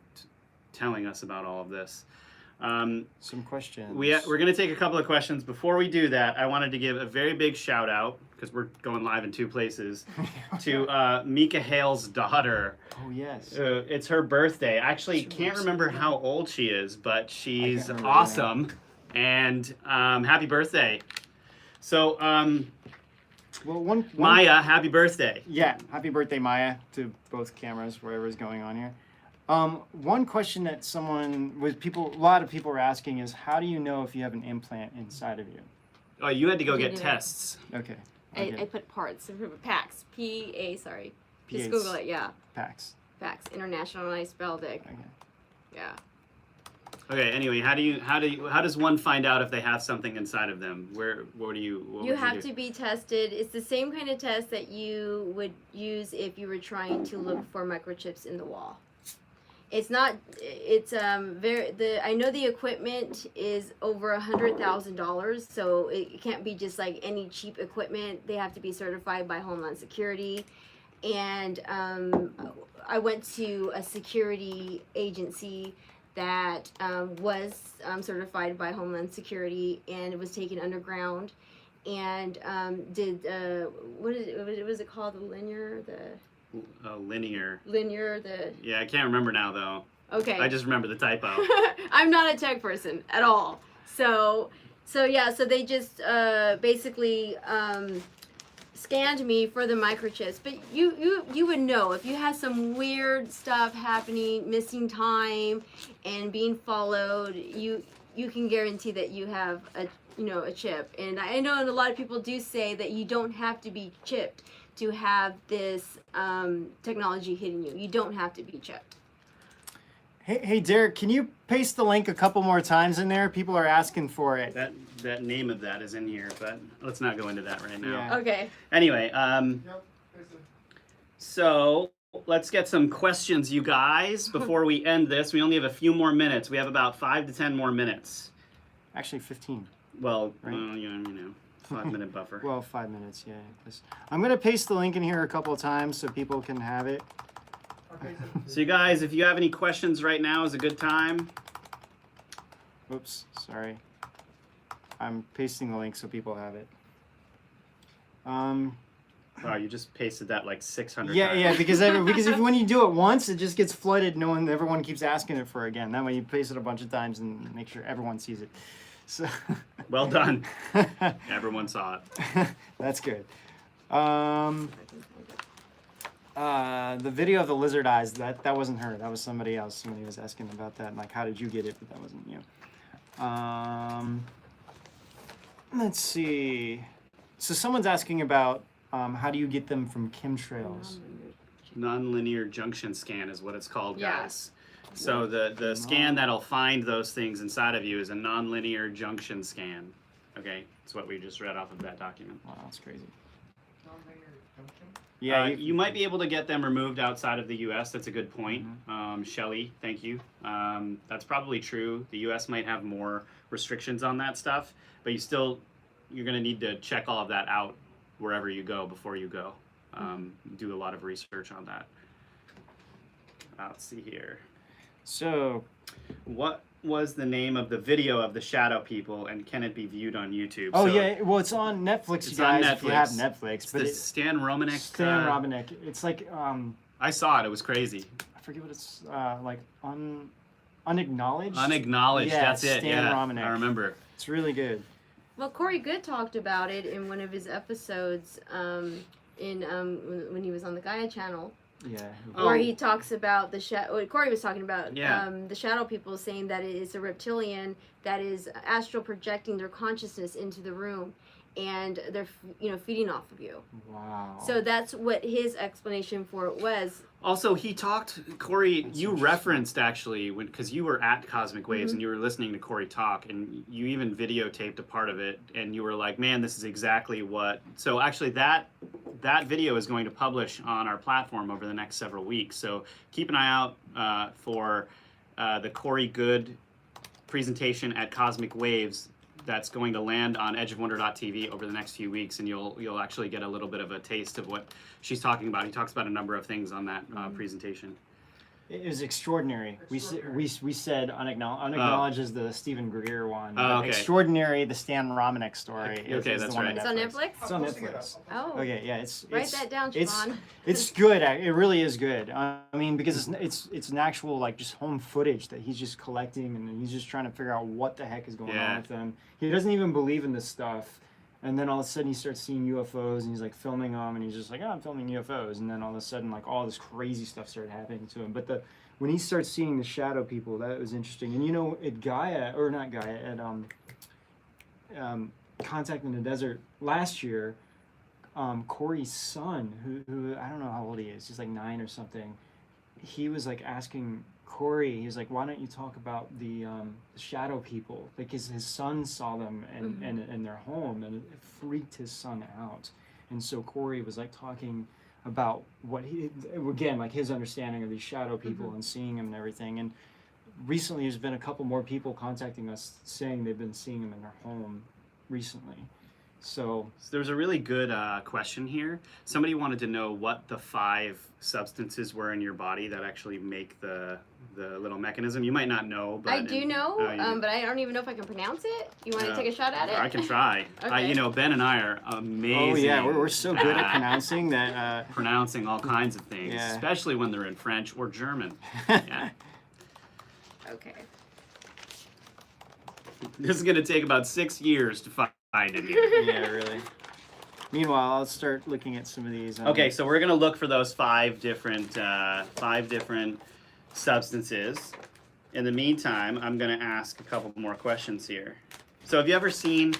telling us about all of this. Some questions. We're going to take a couple of questions. Before we do that, I wanted to give a very big shout out, because we're going live in 2 places, to Mika Hale's daughter. Oh, yes. It's her birthday. I actually can't remember how old she is, but she's remember awesome. And happy birthday. So Well, one Maya, happy birthday. Yeah, happy birthday, Maya, to both cameras, whatever is going on here. One question that a lot of people were asking is, how do you know if you have an implant inside of you? Oh, you had to go get Yeah. tests. Okay. I put parts. PAX. P-A, sorry. Just P8s. Google it, yeah. PAX. PAX. International, and I spelled it. Okay. Yeah. Okay. Anyway, how does one find out if they have something inside of them? What would You you have do? to be tested. It's the same kind of test that you would use if you were trying to look for microchips in the wall. It's not. It's I know the equipment is over $100,000, so it can't be just like any cheap equipment. They have to be certified by Homeland Security, and I went to a security agency that was certified by Homeland Security, and it was taken underground, and did what was it called? Linear. Yeah, I can't remember now though. Okay. I just remember the typo. I'm not a tech person at all. So they just basically scanned me for the microchips. But you would know if you have some weird stuff happening, missing time, and being followed. You can guarantee that you have a chip. And I know a lot of people do say that you don't have to be chipped to have this technology hitting you. You don't have to be chipped. Hey, Derek, can you paste the link a couple more times in there? People are asking for it. That name of that is in here, but let's not go into that right now. Yeah. Okay. Anyway, Yep. so let's get some questions, you guys, before we end this. We only have a few more minutes. We have about 5 to 10 more minutes. Actually, 15. Well, Right. 5-minute buffer. Well, 5 minutes, yeah. I'm going to paste the link in here a couple of times so people can have it. Okay, So you guys, if you have any questions right now is a good time. Oops, sorry. I'm pasting the link so people have it. Oh, you just pasted that like 600 Yeah, times. yeah, because when you do it once, it just gets flooded. Everyone keeps asking it for again. That way you paste it a bunch of times and make sure everyone sees it. So Well done. Everyone saw it. that's good. The video of the lizard eyes, that wasn't her. That was somebody else. Somebody was asking about that. Like, how did you get it? But that wasn't you. Let's see. So someone's asking about how do you get them from chemtrails? Non-linear junction scan is what it's called, Yeah. guys. So the scan that'll find those things inside of you is a non-linear junction scan. Okay, that's what we just read off of that document. Wow, that's crazy. non-linear junction. Yeah, you might be able to get them removed outside of the U.S. That's a good point. Shelley, thank you. That's probably true. The U.S. might have more restrictions on that stuff, but you're going to need to check all of that out wherever you go before you go. Do a lot of research on that. Let's see here. So, What was the name of the video of the shadow people, and can it be viewed on YouTube? oh So yeah, well it's on Netflix, you It's on guys. If you have Netflix. Netflix, It's but the it's Stan Romanek. Stan Romanek. It's like I saw it. It was crazy. I forget what it's like unacknowledged. Unacknowledged. Yeah, That's it. Stan Yeah, Romanek. I remember. It's really good. Well, Corey Good talked about it in one of his episodes when he was on the Gaia channel, Yeah. where Oh. he talks about the shadow. Corey was talking about Yeah. the shadow people, saying that it is a reptilian that is astral projecting their consciousness into the room, and they're feeding off of you. Wow. So that's what his explanation for it was. Also, he talked, Corey, you referenced actually, because you were at Cosmic Waves and you were listening to Corey talk, and you even videotaped a part of it, and you were like, man, this is exactly what. So actually, that video is going to publish on our platform over the next several weeks. So keep an eye out for the Corey Good presentation at Cosmic Waves. That's going to land on edgeofwonder.tv over the next few weeks, and you'll actually get a little bit of a taste of what she's talking about. He talks about a number of things on that presentation. It was extraordinary. We said unacknowledged is the Stephen Greer one. Oh, okay. Extraordinary, the Stan Romanek story. Okay, is that's the one right. It's on Netflix? It's on posting it Netflix. up. Oh, Okay, yeah, it's write that down, it's Siobhan. it's good. It really is good. I mean, because it's an actual like just home footage that he's just collecting, and he's just trying to figure out what the heck is going Yeah. on with them. He doesn't even believe in this stuff, And then all of a sudden he starts seeing UFOs and he's like filming them and he's just like, oh, I'm filming UFOs. And then all of a sudden like all this crazy stuff started happening to him. But when he starts seeing the shadow people, that was interesting. And you know, at Gaia, or not Gaia, at Contact in the Desert last year, Corey's son, who I don't know how old he is, he's like 9 or something, he was like asking Corey, he was like, why don't you talk about the shadow people? Like his son saw them in their home and it freaked his son out. And so Corey was like talking about what he, again, like his understanding of these shadow people and seeing them and everything. And recently there's been a couple more people contacting us saying they've been seeing them in their home recently. So there's a really good question here. Somebody wanted to know what the 5 substances were in your body that actually make the little mechanism. You might not know, but I do know, but I don't even know if I can pronounce it. You want to take a shot at it? I can try. Okay. You know, Ben and I are amazing. oh yeah, we're so good at pronouncing that. Pronouncing all kinds of things, Yeah. especially when they're in French or German. Yeah. Okay. This is gonna take about 6 years to find it here. Yeah, really. Meanwhile, I'll start looking at some of these. Okay, so we're gonna look for those 5 different substances. In the meantime, I'm gonna ask a couple more questions here. So have you ever seen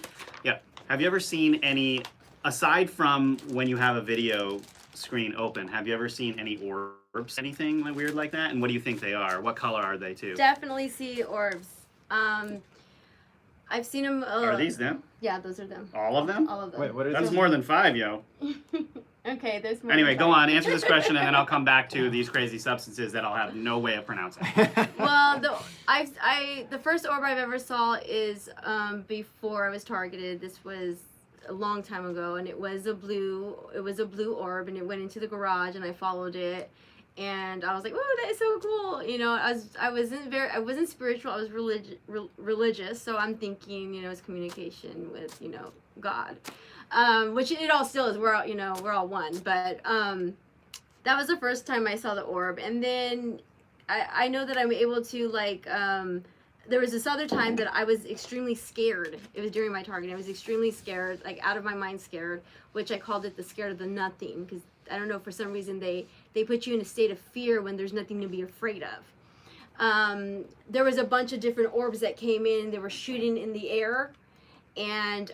any, aside from when you have a video screen open, have you ever seen any orbs, anything weird like that? And what do you think they are? What color are they too? Definitely see orbs. I've seen them. Are these them? Yeah, those are them. All of them? All of them. Wait, what are That's these? more than 5, yo. Okay, there's more. Anyway, than go 5. on, answer this question, and then I'll come back to these crazy substances that I'll have no way of pronouncing. Well, the first orb I've ever saw is before I was targeted. This was a long time ago, and it was a blue orb, and it went into the garage, and I followed it, and I was like, "Whoa, that is so cool!" You know, I wasn't spiritual. I was religious, so I'm thinking, you know, it's communication with, you know, God, which it all still is. We're all one, but that was the first time I saw the orb, and then I know that I'm able to like. There was this other time that I was extremely scared. It was during my targeting. I was extremely scared, like out of my mind scared, which I called it the scared of the nothing, because I don't know, for some reason they put you in a state of fear when there's nothing to be afraid of. There was a bunch of different orbs that came in. They were shooting in the air. And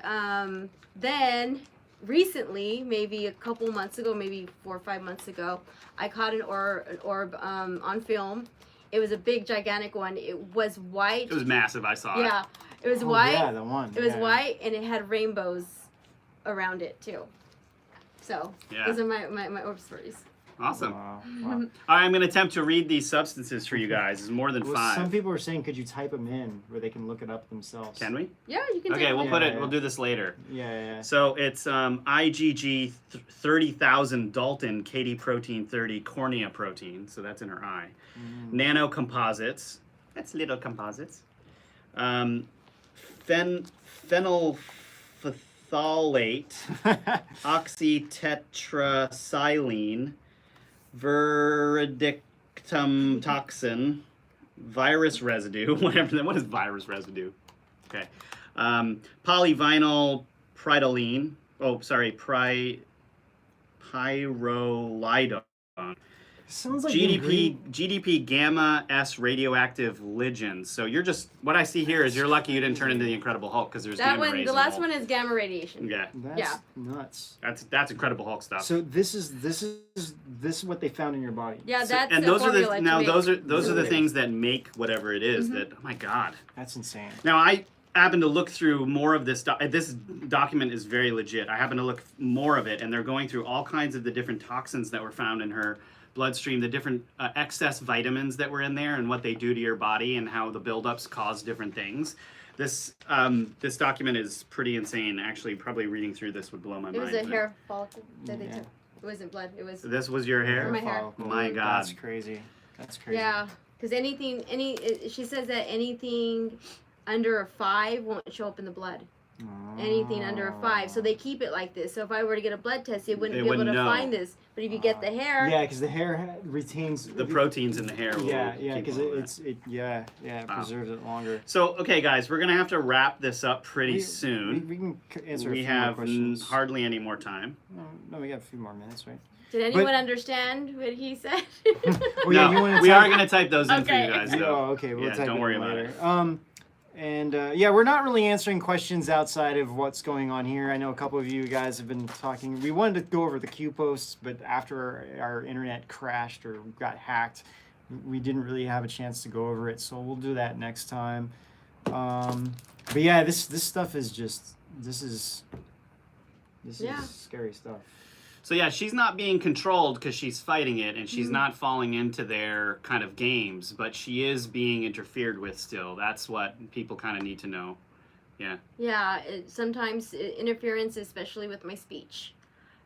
then recently, maybe a couple months ago, maybe 4 or 5 months ago, I caught an orb on film. It was a big, gigantic one. It was white. It was massive, I saw it. Yeah, it was Oh, white. yeah, the one. It was yeah. white, and it had rainbows around it too. So Yeah. those are my orb stories. Awesome. Wow. All right, I'm going to attempt to read these substances for you guys. It's more than Well, 5. some people are saying, could you type them in where they can look it up themselves? Can we? Yeah, you can. Okay, take we'll one. put it. Yeah. We'll do this later. Yeah. So it's IgG 30,000 Dalton Katie protein 30 cornea protein. So that's in her eye. Nanocomposites. That's little composites. Phenylphthalate, oxytetrasilene, veridictum toxin, virus residue, whatever. What is virus residue? Okay. Polyvinyl pyrrolidone. Oh, sorry, pyrrolidone. Sounds like GDP gamma S radioactive ligands. So you're just, what I see here is you're lucky you didn't turn into the Incredible Hulk, because there's That gamma one, rays the in last Hulk. one is gamma radiation. Yeah, That's Yeah. nuts. that's Incredible Hulk stuff. So this is what they found in your body. Yeah, So- that's and a those are formula the to now make. those are the things that make whatever it is that. Oh my God. That's insane. Now I happened to look through more of this. This document is very legit. I happened to look more of it, and they're going through all kinds of the different toxins that were found in her bloodstream, the different excess vitamins that were in there, and what they do to your body, and how the buildups cause different things. This document is pretty insane. Actually, probably reading through this would blow my It was mind. a hair follicle that they Yeah. took. It wasn't blood. It was. This was your hair? My hair. Follicle. My God. That's crazy. That's crazy. Yeah, because she says that anything under a 5 won't show up in the blood. anything under a 5. So they keep it like this. So if I were to get a blood test, they wouldn't be able to know. find this. But if you get the hair, Yeah, because the hair retains The proteins in the hair. Will Yeah, keep because all that. it preserves it longer. So, okay, guys, we're gonna have to wrap this up pretty We soon. can answer We a few more have questions. hardly any more time. No, we got a few more minutes, right? did anyone understand what he said? Oh, yeah, No, you wanna we type- are gonna type those in for Okay. you guys. Oh, Though. okay. We'll Yeah, type don't it worry in about later. it. And we're not really answering questions outside of what's going on here. I know a couple of you guys have been talking. We wanted to go over the Q posts, but after our internet crashed or got hacked, we didn't really have a chance to go over it. So we'll do that next time. But yeah, this stuff is just this is scary stuff. So yeah, she's not being controlled because she's fighting it, and she's not falling into their kind of games, but she is being interfered with still. That's what people kind of need to know. Yeah. Yeah, sometimes interference, especially with my speech.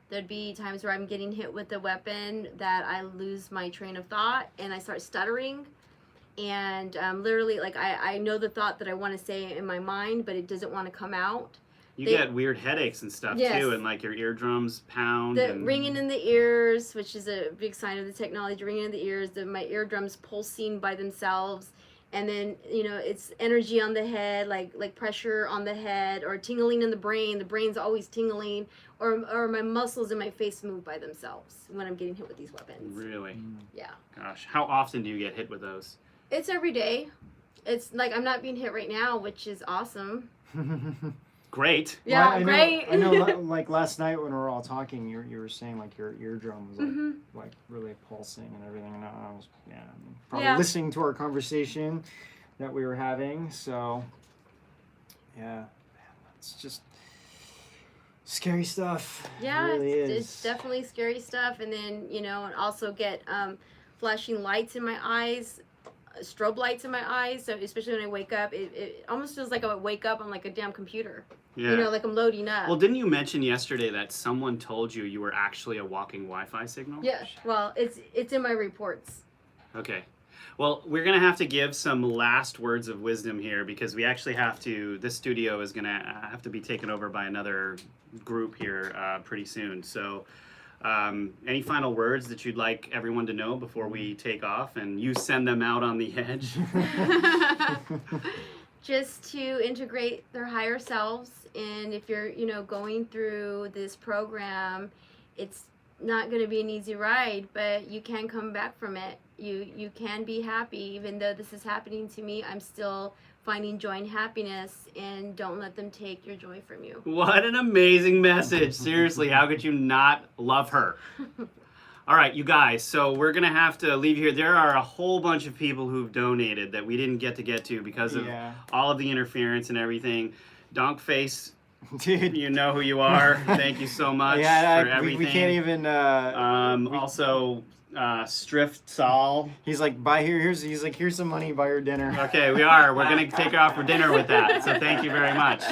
There'd be times where I'm getting hit with a weapon that I lose my train of thought and I start stuttering. And literally, like, I know the thought that I want to say in my mind, but it doesn't want to come out. You get weird headaches and stuff Yes. too, and like your eardrums pound. The and... ringing in the ears, which is a big sign of the technology, ringing in the ears, my eardrums pulsing by themselves. And then, it's energy on the head, like pressure on the head, or tingling in the brain. The brain's always tingling, or my muscles in my face move by themselves when I'm getting hit with these weapons. Really? Yeah. Gosh, how often do you get hit with those? It's every day. It's like I'm not being hit right now, which is awesome. Great. Yeah, Well, great. I know, like last night when we were all talking, you were saying like your eardrum was like really pulsing and everything, and I was probably listening to our conversation that we were having. So yeah, it's just scary stuff. Yeah, it really it's is. definitely scary stuff. And then and also get flashing lights in my eyes, strobe lights in my eyes. So especially when I wake up, it almost feels like I wake up on like a damn computer. Yeah. Like I'm loading up. Well, didn't you mention yesterday that someone told you were actually a walking Wi-Fi signal? Yeah. Well, it's in my reports. Okay. Well, we're going to have to give some last words of wisdom here because we actually have to, this studio is going to have to be taken over by another group here pretty soon. So any final words that you'd like everyone to know before we take off and you send them out on the edge? Just to integrate their higher selves. And if you're, going through this program, it's not going to be an easy ride, but you can come back from it. You can be happy. Even though this is happening to me, I'm still finding joy and happiness, and don't let them take your joy from you. What an amazing message. Seriously, how could you not love her? All right, you guys, so we're going to have to leave you here. There are a whole bunch of people who've donated that we didn't get to because of all of the interference and everything. Donkface, Dude. you know who you are. Thank you so much for everything. We can't even. Also, Strift Sol. He's like, here's some money, buy your dinner. Okay, we are. We're going to take her off for dinner with that. So thank you very much.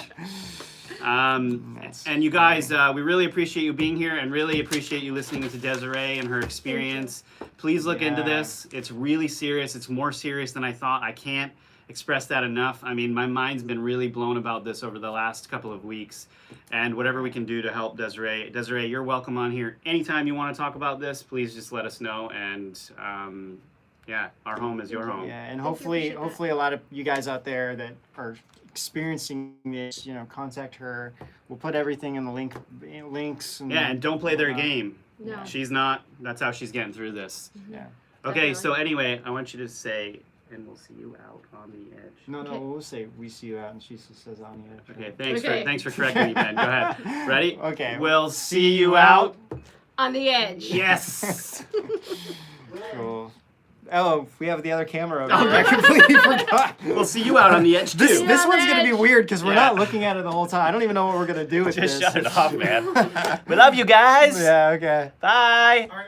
And you guys, we really appreciate you being here and really appreciate you listening to Deserie and her experience. Please look into this. It's really serious. It's more serious than I thought. I can't express that enough. I mean, my mind's been really blown about this over the last couple of weeks. And whatever we can do to help Deserie. Deserie, you're welcome on here. Anytime you want to talk about this, please just let us know. And our home is your home. Yeah, and hopefully a lot of you guys out there that are experiencing this, contact her. We'll put everything in the links. And don't play their game. No. She's not. That's how she's getting through this. Yeah. Okay, Definitely. so anyway, I want you to say, and we'll see you out on the edge. No, Okay. we'll say we see you out, and she just says on the edge. Okay, thanks for correcting me, Ben. Go ahead. Ready? Okay. We'll see you out. On the edge. Yes. Cool. Oh, we have the other camera over here. I completely forgot. We'll see you out on the edge too. This on one's the gonna be edge. weird because we're Yeah. not looking at it the whole time. I don't even know what we're gonna do with Just this. shut it off, man. We love you guys. Yeah. Okay. Bye. All right.